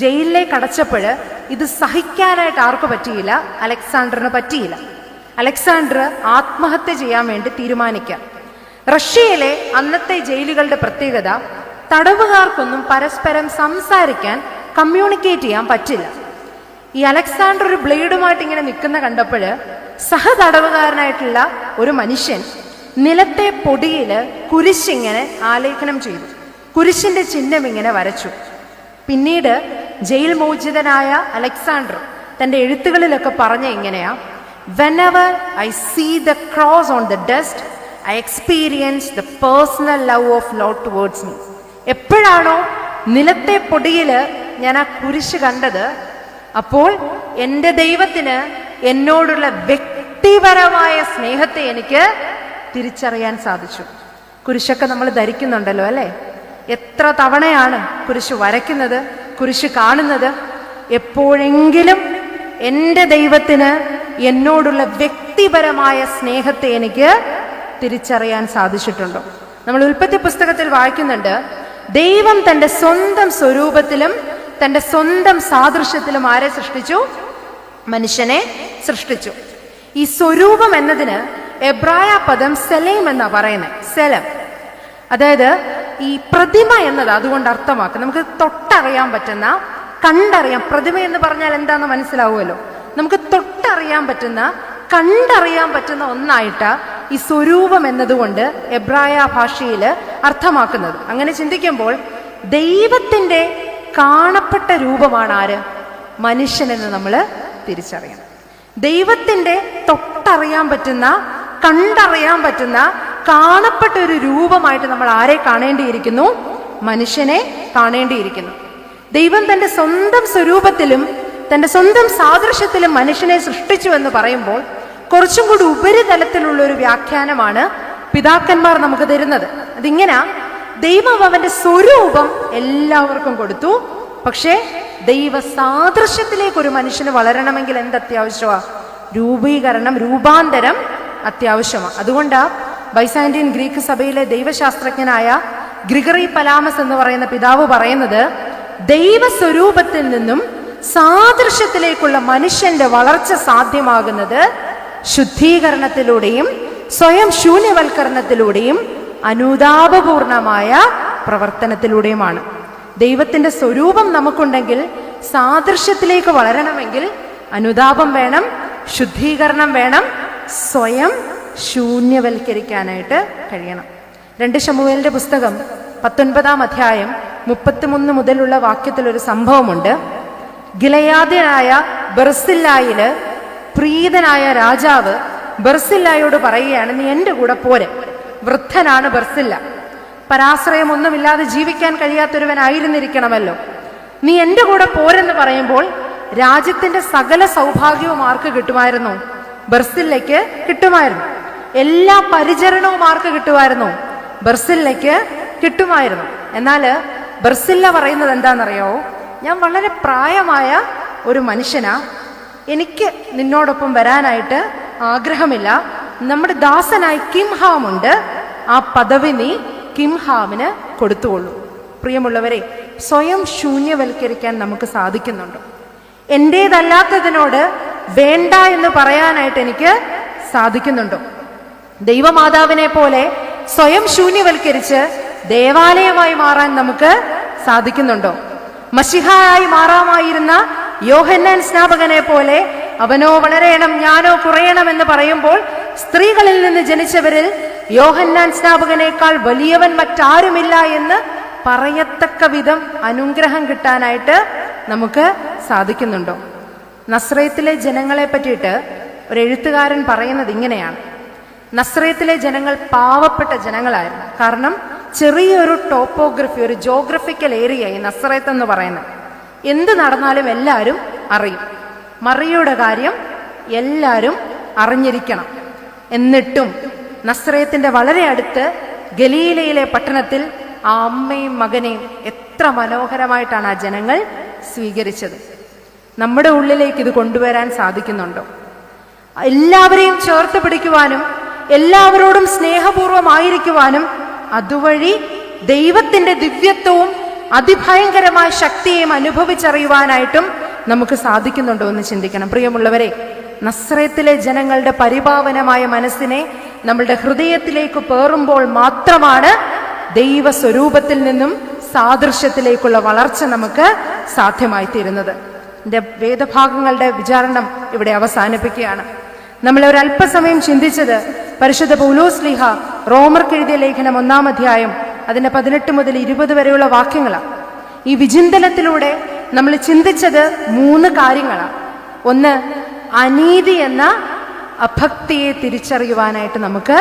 ജയിലിലേക്ക് അടച്ചപ്പോൾ ഇത് സഹിക്കാനായിട്ട് ആർക്കും പറ്റിയില്ല, അലക്സാണ്ടറിന് പറ്റിയില്ല. അലക്സാണ്ടർ ആത്മഹത്യ ചെയ്യാൻ വേണ്ടി തീരുമാനിക്കാം. റഷ്യയിലെ അന്നത്തെ ജയിലുകളുടെ പ്രത്യേകത, തടവുകാർക്കൊന്നും പരസ്പരം സംസാരിക്കാൻ, കമ്മ്യൂണിക്കേറ്റ് ചെയ്യാൻ പറ്റില്ല. ഈ അലക്സാണ്ടർ ഒരു ബ്ലേഡുമായിട്ട് ഇങ്ങനെ നിൽക്കുന്ന കണ്ടപ്പോൾ സഹതടവുകാരനായിട്ടുള്ള ഒരു മനുഷ്യൻ നിലത്തെ പൊടിയില് കുരിശിങ്ങനെ ആലേഖനം ചെയ്തു. കുരിശിന്റെ ചിഹ്നം ഇങ്ങനെ വരച്ചു. പിന്നീട് ജയിൽ മോചിതനായ അലക്സാണ്ടർ തന്റെ എഴുത്തുകളിലൊക്കെ പറഞ്ഞ ഇങ്ങനെയാ: Whenever I see the cross on the dust, I experience the personal love of Lord towards me. എപ്പോഴാണോ നിലത്തെ പൊടിയില് ഞാൻ ആ കുരിശ് കണ്ടത്, അപ്പോൾ എൻ്റെ ദൈവത്തിന് എന്നോടുള്ള വ്യക്തിപരമായ സ്നേഹത്തെ എനിക്ക് തിരിച്ചറിയാൻ സാധിച്ചു. കുരിശൊക്കെ നമ്മൾ ധരിക്കുന്നുണ്ടല്ലോ അല്ലേ? എത്ര തവണയാണ് കുരിശ് വരയ്ക്കുന്നത്, കുരിശ് കാണുന്നത്? എപ്പോഴെങ്കിലും എൻ്റെ ദൈവത്തിന് എന്നോടുള്ള വ്യക്തിപരമായ സ്നേഹത്തെ എനിക്ക് തിരിച്ചറിയാൻ സാധിച്ചിട്ടുണ്ടോ? നമ്മൾ ഉൽപ്പത്തി പുസ്തകത്തിൽ വായിക്കുന്നുണ്ട്, ദൈവം തൻ്റെ സ്വന്തം സ്വരൂപത്തിലും തൻ്റെ സ്വന്തം സാദൃശ്യത്തിലും ആരെ സൃഷ്ടിച്ചു? മനുഷ്യനെ സൃഷ്ടിച്ചു. ഈ സ്വരൂപം എന്നതിന് എബ്രായ പദം സെലേം എന്നാ പറയുന്നത്. സെലം, അതായത് ഈ പ്രതിമ എന്നത് അതുകൊണ്ട് അർത്ഥമാക്കുക. നമുക്ക് തൊട്ടറിയാൻ പറ്റുന്ന, കണ്ടറിയാം. പ്രതിമ എന്ന് പറഞ്ഞാൽ എന്താണെന്ന് മനസ്സിലാവുമല്ലോ. നമുക്ക് തൊട്ടറിയാൻ പറ്റുന്ന, കണ്ടറിയാൻ പറ്റുന്ന ഒന്നായിട്ട് ഈ സ്വരൂപം എന്നതുകൊണ്ട് എബ്രായ ഭാഷയിൽ അർത്ഥമാക്കുന്നത്. അങ്ങനെ ചിന്തിക്കുമ്പോൾ ദൈവത്തിന്റെ കാണപ്പെട്ട രൂപമാണ് ആര്? മനുഷ്യനെന്ന് നമ്മൾ തിരിച്ചറിയണം. ദൈവത്തിന്റെ തൊട്ടറിയാൻ പറ്റുന്ന, കണ്ടറിയാൻ പറ്റുന്ന, കാണപ്പെട്ട ഒരു രൂപമായിട്ട് നമ്മൾ ആരെ കാണേണ്ടിയിരിക്കുന്നു? മനുഷ്യനെ കാണേണ്ടിയിരിക്കുന്നു. ദൈവം തന്റെ സ്വന്തം സ്വരൂപത്തിലും തന്റെ സ്വന്തം സാദൃശ്യത്തിലും മനുഷ്യനെ സൃഷ്ടിച്ചു എന്ന് പറയുമ്പോൾ കുറച്ചും കൂടി ഉപരിതലത്തിലുള്ള ഒരു വ്യാഖ്യാനമാണ് പിതാക്കന്മാർ നമുക്ക് തരുന്നത്. അതിങ്ങനെ, ദൈവം അവന്റെ സ്വരൂപം എല്ലാവർക്കും കൊടുത്തു. പക്ഷേ ദൈവ സാദൃശ്യത്തിലേക്ക് ഒരു മനുഷ്യന് വളരണമെങ്കിൽ എന്ത് അത്യാവശ്യമാണ്? രൂപീകരണം, രൂപാന്തരം അത്യാവശ്യമാണ്. അതുകൊണ്ടാ ബൈസാന്റിയൻ ഗ്രീക്ക് സഭയിലെ ദൈവശാസ്ത്രജ്ഞനായ ഗ്രിഗറി പലാമസ് എന്ന് പറയുന്ന പിതാവ് പറയുന്നത്, ദൈവസ്വരൂപത്തിൽ നിന്നും സാദൃശ്യത്തിലേക്കുള്ള മനുഷ്യന്റെ വളർച്ച സാധ്യമാകുന്നത് ശുദ്ധീകരണത്തിലൂടെയും സ്വയം ശൂന്യവൽക്കരണത്തിലൂടെയും അനുതാപപൂർണമായ പ്രവർത്തനത്തിലൂടെയുമാണ്. ദൈവത്തിന്റെ സ്വരൂപം നമുക്കുണ്ടെങ്കിൽ സാദൃശ്യത്തിലേക്ക് വളരണമെങ്കിൽ അനുതാപം വേണം, ശുദ്ധീകരണം വേണം, സ്വയം ശൂന്യവൽക്കരിക്കാനായിട്ട് കഴിയണം. 2 ശമൂവേലിന്റെ പുസ്തകം 19-ാം അധ്യായം 33 മുതലുള്ള വാക്യത്തിൽ ഒരു സംഭവമുണ്ട്. ഗിലെയാദ്യനായ ബർസില്ലായില് പ്രീതനായ രാജാവ് ബർസില്ലായോട് പറയുകയാണ്, നീ എൻ്റെ കൂടെ പോരെ. വൃദ്ധനാണ് ബർസില്ല, പരാശ്രയമൊന്നുമില്ലാതെ ജീവിക്കാൻ കഴിയാത്തൊരുവനായിരുന്നിരിക്കണമല്ലോ. നീ എൻ്റെ കൂടെ പോരെന്ന് പറയുമ്പോൾ രാജ്യത്തിന്റെ സകല സൗഭാഗ്യവും ആർക്ക് കിട്ടുമായിരുന്നു? ബർസില്ലയ്ക്ക് കിട്ടുമായിരുന്നു. എല്ലാ പരിചരണവും ആർക്ക് കിട്ടുമായിരുന്നു? ബർസില്ലയ്ക്ക് കിട്ടുമായിരുന്നു. എന്നാൽ ബർസില്ല പറയുന്നത് എന്താണെന്നറിയോ? ഞാൻ വളരെ പ്രായമായ ഒരു മനുഷ്യനാ, എനിക്ക് നിന്നോടൊപ്പം വരാനായിട്ട് ആഗ്രഹമില്ല. നമ്മുടെ ദാസനായി കിംഹാമുണ്ട്, ആ പദവി നീ കിംഹാമിന് കൊടുത്തുകൊള്ളൂ. പ്രിയമുള്ളവരെ, സ്വയം ശൂന്യവൽക്കരിക്കാൻ നമുക്ക് സാധിക്കുന്നുണ്ടോ? എൻ്റേതല്ലാത്തതിനോട് വേണ്ട എന്ന് പറയാനായിട്ട് എനിക്ക് സാധിക്കുന്നുണ്ടോ? ദൈവമാതാവിനെ പോലെ സ്വയം ശൂന്യവൽക്കരിച്ച് ദേവാലയമായി മാറാൻ നമുക്ക് സാധിക്കുന്നുണ്ടോ? മശിഹായായി മാറാമായിരുന്ന യോഹന്നാൻ സ്നാപകനെ പോലെ അവനോ വളരേണം ഞാനോ കുറയണം എന്ന് പറയുമ്പോൾ സ്ത്രീകളിൽ നിന്ന് ജനിച്ചവരിൽ യോഹന്നാൻ സ്നാപകനേക്കാൾ വലിയവൻ മറ്റാരുമില്ല എന്ന് പറയത്തക്ക വിധം അനുഗ്രഹം കിട്ടാനായിട്ട് നമുക്ക് സാധിക്കുന്നുണ്ടോ? നസ്രയത്തിലെ ജനങ്ങളെ പറ്റിയിട്ട് ഒരു എഴുത്തുകാരൻ പറയുന്നത് ഇങ്ങനെയാണ്: നസ്രയത്തിലെ ജനങ്ങൾ പാവപ്പെട്ട ജനങ്ങളായിരുന്നു. കാരണം ചെറിയൊരു ടോപ്പോഗ്രഫി, ഒരു ജോഗ്രഫിക്കൽ ഏരിയ ഈ നസ്രയത്ത് എന്ന് പറയുന്നത്. എന്ത് നടന്നാലും എല്ലാവരും അറിയും. മറിയയുടെ കാര്യം എല്ലാവരും അറിഞ്ഞിരിക്കണം. എന്നിട്ടും നസ്രയത്തിന്റെ വളരെ അടുത്ത് ഗലീലയിലെ പട്ടണത്തിൽ ആ അമ്മയും മകനെയും എത്ര മനോഹരമായിട്ടാണ് ആ ജനങ്ങൾ സ്വീകരിച്ചത്. നമ്മുടെ ഉള്ളിലേക്ക് ഇത് കൊണ്ടുവരാൻ സാധിക്കുന്നുണ്ടോ? എല്ലാവരെയും ചേർത്ത് പിടിക്കുവാനും എല്ലാവരോടും സ്നേഹപൂർവമായിരിക്കുവാനും അതുവഴി ദൈവത്തിന്റെ ദിവ്യത്വവും അതിഭയങ്കരമായ ശക്തിയെയും അനുഭവിച്ചറിയുവാനായിട്ടും നമുക്ക് സാധിക്കുന്നുണ്ടോ എന്ന് ചിന്തിക്കണം. പ്രിയമുള്ളവരെ, നസ്രയത്തിലെ ജനങ്ങളുടെ പരിപാവനമായ മനസ്സിനെ നമ്മളുടെ ഹൃദയത്തിലേക്ക് പേറുമ്പോൾ മാത്രമാണ് ദൈവ സ്വരൂപത്തിൽ നിന്നും സാദൃശ്യത്തിലേക്കുള്ള വളർച്ച നമുക്ക് സാധ്യമായി തീരുന്നത്. എൻ്റെ വേദഭാഗങ്ങളുടെ വിചാരണം ഇവിടെ അവസാനിപ്പിക്കുകയാണ്. നമ്മൾ ഒരല്പസമയം ചിന്തിച്ചത് പരിശുദ്ധ പൗലോസ്ലീഹ റോമർക്ക് എഴുതിയ ലേഖനം 1-ാം അധ്യായം അതിന്റെ 18 മുതൽ 20 വരെയുള്ള വാക്യങ്ങളാണ്. ഈ വിചിന്തനത്തിലൂടെ നമ്മൾ ചിന്തിച്ചത് 3 കാര്യങ്ങളാണ്. ഒന്ന്, അനീതി എന്ന അഭക്തിയെ തിരിച്ചറിയുവാനായിട്ട് നമുക്ക്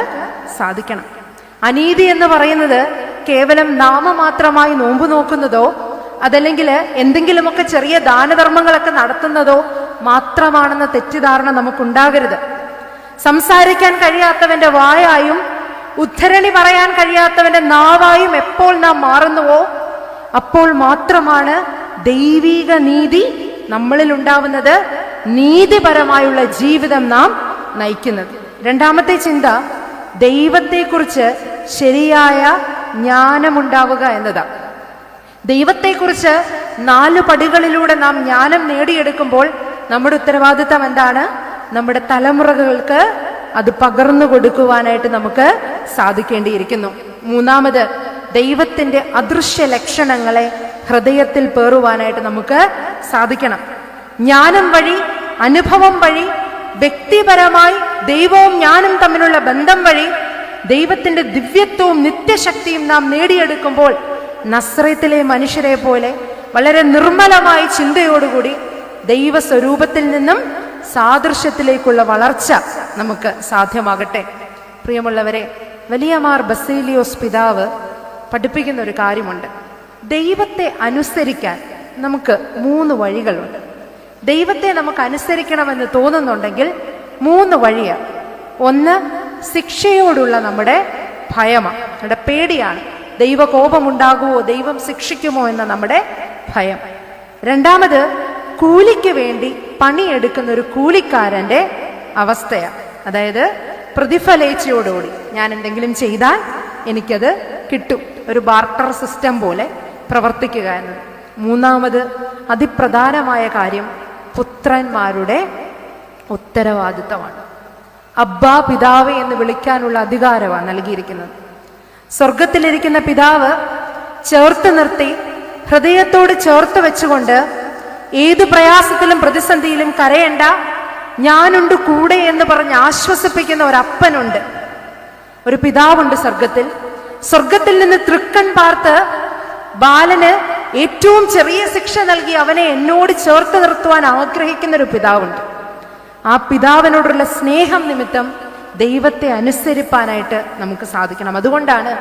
സാധിക്കണം. അനീതി എന്ന് പറയുന്നത് കേവലം നാമമാത്രമായി നോമ്പ് നോക്കുന്നതോ അതല്ലെങ്കിൽ എന്തെങ്കിലുമൊക്കെ ചെറിയ ദാനധർമ്മങ്ങളൊക്കെ നടത്തുന്നതോ മാത്രമാണെന്ന തെറ്റിദ്ധാരണ നമുക്കുണ്ടാകരുത്. സംസാരിക്കാൻ കഴിയാത്തവന്റെ വായായും ഉദ്ധരണി പറയാൻ കഴിയാത്തവന്റെ നാവായും എപ്പോൾ നാം മാറുന്നുവോ അപ്പോൾ മാത്രമാണ് ദൈവിക നീതി നമ്മളിൽ ഉണ്ടാവുന്നത്, നീതിപരമായുള്ള ജീവിതം നാം നയിക്കുന്നത്. രണ്ടാമത്തെ ചിന്ത, ദൈവത്തെക്കുറിച്ച് ശരിയായ ജ്ഞാനമുണ്ടാവുക എന്നതാണ്. ദൈവത്തെക്കുറിച്ച് 4 പടികളിലൂടെ നാം ജ്ഞാനം നേടിയെടുക്കുമ്പോൾ നമ്മുടെ ഉത്തരവാദിത്തം എന്താണ്? നമ്മുടെ തലമുറകൾക്ക് അത് പകർന്നു കൊടുക്കുവാനായിട്ട് നമുക്ക് സാധിക്കേണ്ടിയിരിക്കുന്നു. മൂന്നാമത്, ദൈവത്തിന്റെ അദൃശ്യ ലക്ഷണങ്ങളെ ഹൃദയത്തിൽ പേറുവാനായിട്ട് നമുക്ക് സാധിക്കണം. ജ്ഞാനം വഴി, അനുഭവം വഴി, വ്യക്തിപരമായി ദൈവവും ഞാനും തമ്മിലുള്ള ബന്ധം വഴി ദൈവത്തിന്റെ ദിവ്യത്വവും നിത്യശക്തിയും നാം നേടിയെടുക്കുമ്പോൾ നസ്രയത്തിലെ മനുഷ്യരെ പോലെ വളരെ നിർമ്മലമായ ചിന്തയോടുകൂടി ദൈവ സ്വരൂപത്തിൽ നിന്നും സാദൃശ്യത്തിലേക്കുള്ള വളർച്ച നമുക്ക് സാധ്യമാകട്ടെ. പ്രിയമുള്ളവരെ, വലിയമാർ ബസേലിയോസ് പിതാവ് പഠിപ്പിക്കുന്ന ഒരു കാര്യമുണ്ട്. ദൈവത്തെ അനുസരിക്കാൻ നമുക്ക് 3 വഴികളുണ്ട്. ദൈവത്തെ നമുക്ക് അനുസരിക്കണമെന്ന് തോന്നുന്നുണ്ടെങ്കിൽ 3 വഴിയാണ്. ഒന്ന്, ശിക്ഷയോടുള്ള നമ്മുടെ ഭയമാണ്, നമ്മുടെ പേടിയാണ്. ദൈവകോപമുണ്ടാകുമോ, ദൈവം ശിക്ഷിക്കുമോ എന്ന നമ്മുടെ ഭയം. രണ്ടാമത്, കൂലിക്ക് വേണ്ടി പണിയെടുക്കുന്ന ഒരു കൂലിക്കാരന്റെ അവസ്ഥയാണ്. അതായത് പ്രതിഫലേച്ഛയോടുകൂടി ഞാൻ എന്തെങ്കിലും ചെയ്താൽ എനിക്കത് കിട്ടും, ഒരു ബാർട്ടർ സിസ്റ്റം പോലെ പ്രവർത്തിക്കുക എന്നത്. മൂന്നാമത്, അതിപ്രധാനമായ കാര്യം പുത്രന്മാരുടെ ഉത്തരവാദിത്തമാണ്. അബ്ബാ, പിതാവേ എന്ന് വിളിക്കാനുള്ള അധികാരമാണ് നൽകിയിരിക്കുന്നത്. സ്വർഗത്തിലിരിക്കുന്ന പിതാവ് ചേർത്ത് നിർത്തി ഹൃദയത്തോട് ചേർത്ത് വെച്ചുകൊണ്ട് ഏത് പ്രയാസത്തിലും പ്രതിസന്ധിയിലും കരയണ്ട, ഞാനുണ്ട് കൂടെ എന്ന് പറഞ്ഞ് ആശ്വസിപ്പിക്കുന്ന ഒരപ്പനുണ്ട്, ഒരു പിതാവുണ്ട് സ്വർഗത്തിൽ. സ്വർഗത്തിൽ നിന്ന് തൃക്കൺ പാർത്ത് ബാലന് ഏറ്റവും ചെറിയ ശിക്ഷ നൽകി അവനെ എന്നോട് ചേർത്ത് നിർത്തുവാൻ ആഗ്രഹിക്കുന്ന ഒരു പിതാവുണ്ട്. ആ പിതാവിനോടുള്ള സ്നേഹം നിമിത്തം ദൈവത്തെ അനുസരിപ്പാനായിട്ട് നമുക്ക് സാധിക്കണം. അതുകൊണ്ടാണ്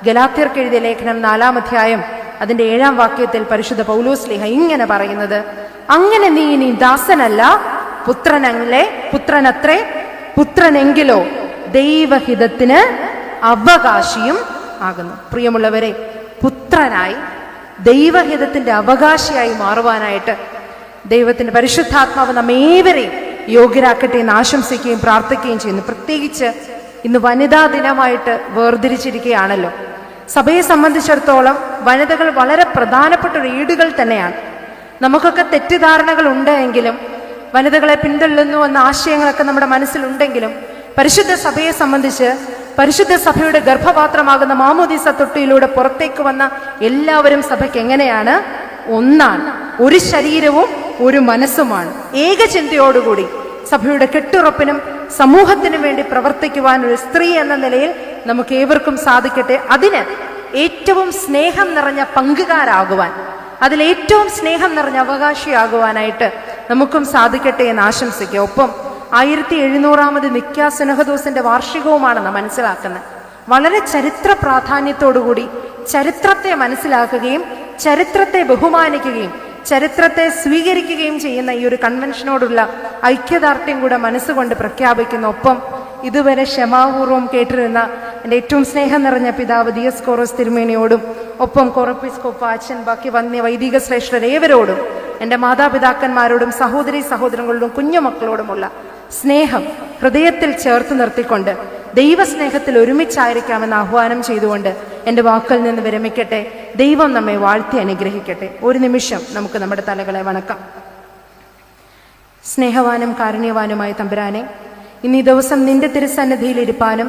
ഗലാത്യർക്ക് എഴുതിയ ലേഖനം 4-ാം അധ്യായം അതിന്റെ 7-ാം വാക്യത്തിൽ പരിശുദ്ധ പൗലോസ്ലീഹ ഇങ്ങനെ പറയുന്നത്, അങ്ങനെ നീ ഇനി ദാസനല്ല പുത്രനത്രേ, പുത്രനെങ്കിലോ ദൈവഹിതത്തിന് അവകാശിയും ആകുന്നു. പ്രിയമുള്ളവരെ, പുത്രനായി ദൈവഹിതത്തിന്റെ അവകാശിയായി മാറുവാനായിട്ട് ദൈവത്തിന്റെ പരിശുദ്ധാത്മാവ് നമ്മേവരെയും യോഗ്യരാക്കട്ടെ എന്ന് ആശംസിക്കുകയും പ്രാർത്ഥിക്കുകയും ചെയ്യുന്നു. പ്രത്യേകിച്ച് ഇന്ന് വനിതാ ദിനമായിട്ട് വേർതിരിച്ചിരിക്കുകയാണല്ലോ. സഭയെ സംബന്ധിച്ചിടത്തോളം വനിതകൾ വളരെ പ്രധാനപ്പെട്ട ഒരു ഈടുകൾ തന്നെയാണ്. നമുക്കൊക്കെ തെറ്റിദ്ധാരണകൾ ഉണ്ടെങ്കിലും വനിതകളെ പിന്തള്ളുന്നു എന്ന ആശയങ്ങളൊക്കെ നമ്മുടെ മനസ്സിലുണ്ടെങ്കിലും പരിശുദ്ധ സഭയെ സംബന്ധിച്ച് പരിശുദ്ധ സഭയുടെ ഗർഭപാത്രമാകുന്ന മാമോദീസ തൊട്ടിയിലൂടെ പുറത്തേക്ക് വന്ന എല്ലാവരും സഭയ്ക്ക് എങ്ങനെയാണ്? ഒന്നാണ്, ഒരു ശരീരവും ഒരു മനസ്സുമാണ്. ഏകചിന്തയോടുകൂടി സഭയുടെ കെട്ടുറപ്പിനും സമൂഹത്തിനും വേണ്ടി പ്രവർത്തിക്കുവാൻ ഒരു സ്ത്രീ എന്ന നിലയിൽ നമുക്ക് ഏവർക്കും സാധിക്കട്ടെ. അതിന് ഏറ്റവും സ്നേഹം നിറഞ്ഞ പങ്കുകാരാകുവാൻ, അതിലേറ്റവും സ്നേഹം നിറഞ്ഞ അവകാശിയാകുവാനായിട്ട് നമുക്കും സാധിക്കട്ടെ എന്ന് ആശംസിക്കുക. ഒപ്പം 1700ാമത് നിക്കാ സുനഹദോസിന്റെ വാർഷികവുമാണെന്ന് മനസ്സിലാക്കുന്നത്. വളരെ ചരിത്ര പ്രാധാന്യത്തോടുകൂടി ചരിത്രത്തെ മനസ്സിലാക്കുകയും ചരിത്രത്തെ ബഹുമാനിക്കുകയും ചരിത്രത്തെ സ്വീകരിക്കുകയും ചെയ്യുന്ന ഈ ഒരു കൺവെൻഷനോടുള്ള ഐക്യദാർഢ്യം കൂടെ മനസ്സുകൊണ്ട് പ്രഖ്യാപിക്കുന്നു. ഒപ്പം ഇതുവരെ ക്ഷമാപൂർവം കേട്ടിരുന്ന എൻ്റെ ഏറ്റവും സ്നേഹം നിറഞ്ഞ പിതാവ് ദിയസ്കോറോസ് തിരുമേനിയോടും ഒപ്പം കൊറപ്പിസ്കോപ്പ അച്ഛൻ, ബാക്കി വന്യ വൈദിക ശ്രേഷ്ഠരേവരോടും എൻ്റെ മാതാപിതാക്കന്മാരോടും സഹോദരി സഹോദരങ്ങളോടും കുഞ്ഞുമക്കളോടുമുള്ള സ്നേഹം ഹൃദയത്തിൽ ചേർത്ത് നിർത്തിക്കൊണ്ട് ദൈവസ്നേഹത്തിൽ ഒരുമിച്ചായിരിക്കാമെന്ന് ആഹ്വാനം ചെയ്തുകൊണ്ട് എൻ്റെ വാക്കിൽ നിന്ന് വിരമിക്കട്ടെ. ദൈവം നമ്മെ വാഴ്ത്തി അനുഗ്രഹിക്കട്ടെ. ഒരു നിമിഷം നമുക്ക് നമ്മുടെ തലകളെ വണക്കാം. സ്നേഹവാനും കാരുണ്യവാനുമായ തമ്പുരാനെ, ഇന്ന് ഈ ദിവസം നിന്റെ തിരുസന്നിധിയിൽ ഇരിപ്പാനും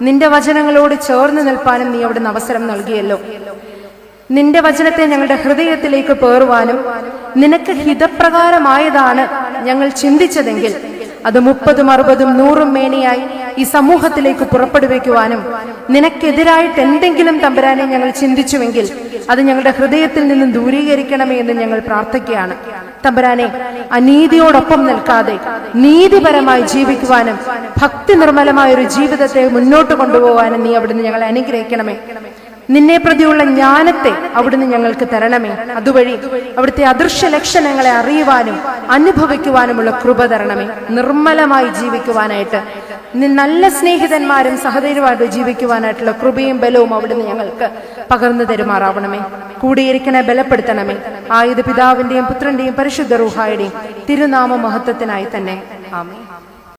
നിന്റെ വചനങ്ങളോട് ചേർന്ന് നിൽപ്പാനും നീ അവിടുന്ന് അവസരം നൽകിയല്ലോ. നിന്റെ വചനത്തെ ഞങ്ങളുടെ ഹൃദയത്തിലേക്ക് പേറുവാനും നിനക്ക് ഹിതപ്രകാരമായതാണ് ഞങ്ങൾ ചിന്തിച്ചതെങ്കിൽ അത് 30, 60, 100 മേനിയായി ഈ സമൂഹത്തിലേക്ക് പുറപ്പെടുവിക്കുവാനും നിനക്കെതിരായിട്ട് എന്തെങ്കിലും തമ്പുരാനെ ഞങ്ങൾ ചിന്തിച്ചുവെങ്കിൽ അത് ഞങ്ങളുടെ ഹൃദയത്തിൽ നിന്നും ദൂരീകരിക്കണമേ എന്ന് ഞങ്ങൾ പ്രാർത്ഥിക്കുകയാണ്. തമ്പുരാനെ, അനീതിയോടൊപ്പം നിൽക്കാതെ നീതിപരമായി ജീവിക്കുവാനും ഭക്തി നിർമ്മലമായ ഒരു ജീവിതത്തെ മുന്നോട്ട് കൊണ്ടുപോകാനും നീ അവിടുന്ന് ഞങ്ങളെ അനുഗ്രഹിക്കണമേ. നിന്നെ പ്രതിയുള്ള ജ്ഞാനത്തെ അവിടുന്ന് ഞങ്ങൾക്ക് തരണമേ. അതുവഴി അവിടുത്തെ അദൃശ്യ ലക്ഷണങ്ങളെ അറിയുവാനും അനുഭവിക്കുവാനുമുള്ള കൃപ തരണമേ. നിർമ്മലമായി ജീവിക്കുവാനായിട്ട്, നല്ല സ്നേഹിതന്മാരും സഹോദരന്മാരും ജീവിക്കുവാനായിട്ടുള്ള കൃപയും ബലവും അവിടുന്ന് ഞങ്ങൾക്ക് പകർന്നു തരുമാറാവണമേ. കൂടിയിരിക്കണേ, ബലപ്പെടുത്തണമേ. ആയത് പിതാവിന്റെയും പുത്രന്റെയും പരിശുദ്ധ റൂഹായുടെയും തിരുനാമ മഹത്വത്തിനായി തന്നെ. ആമേൻ.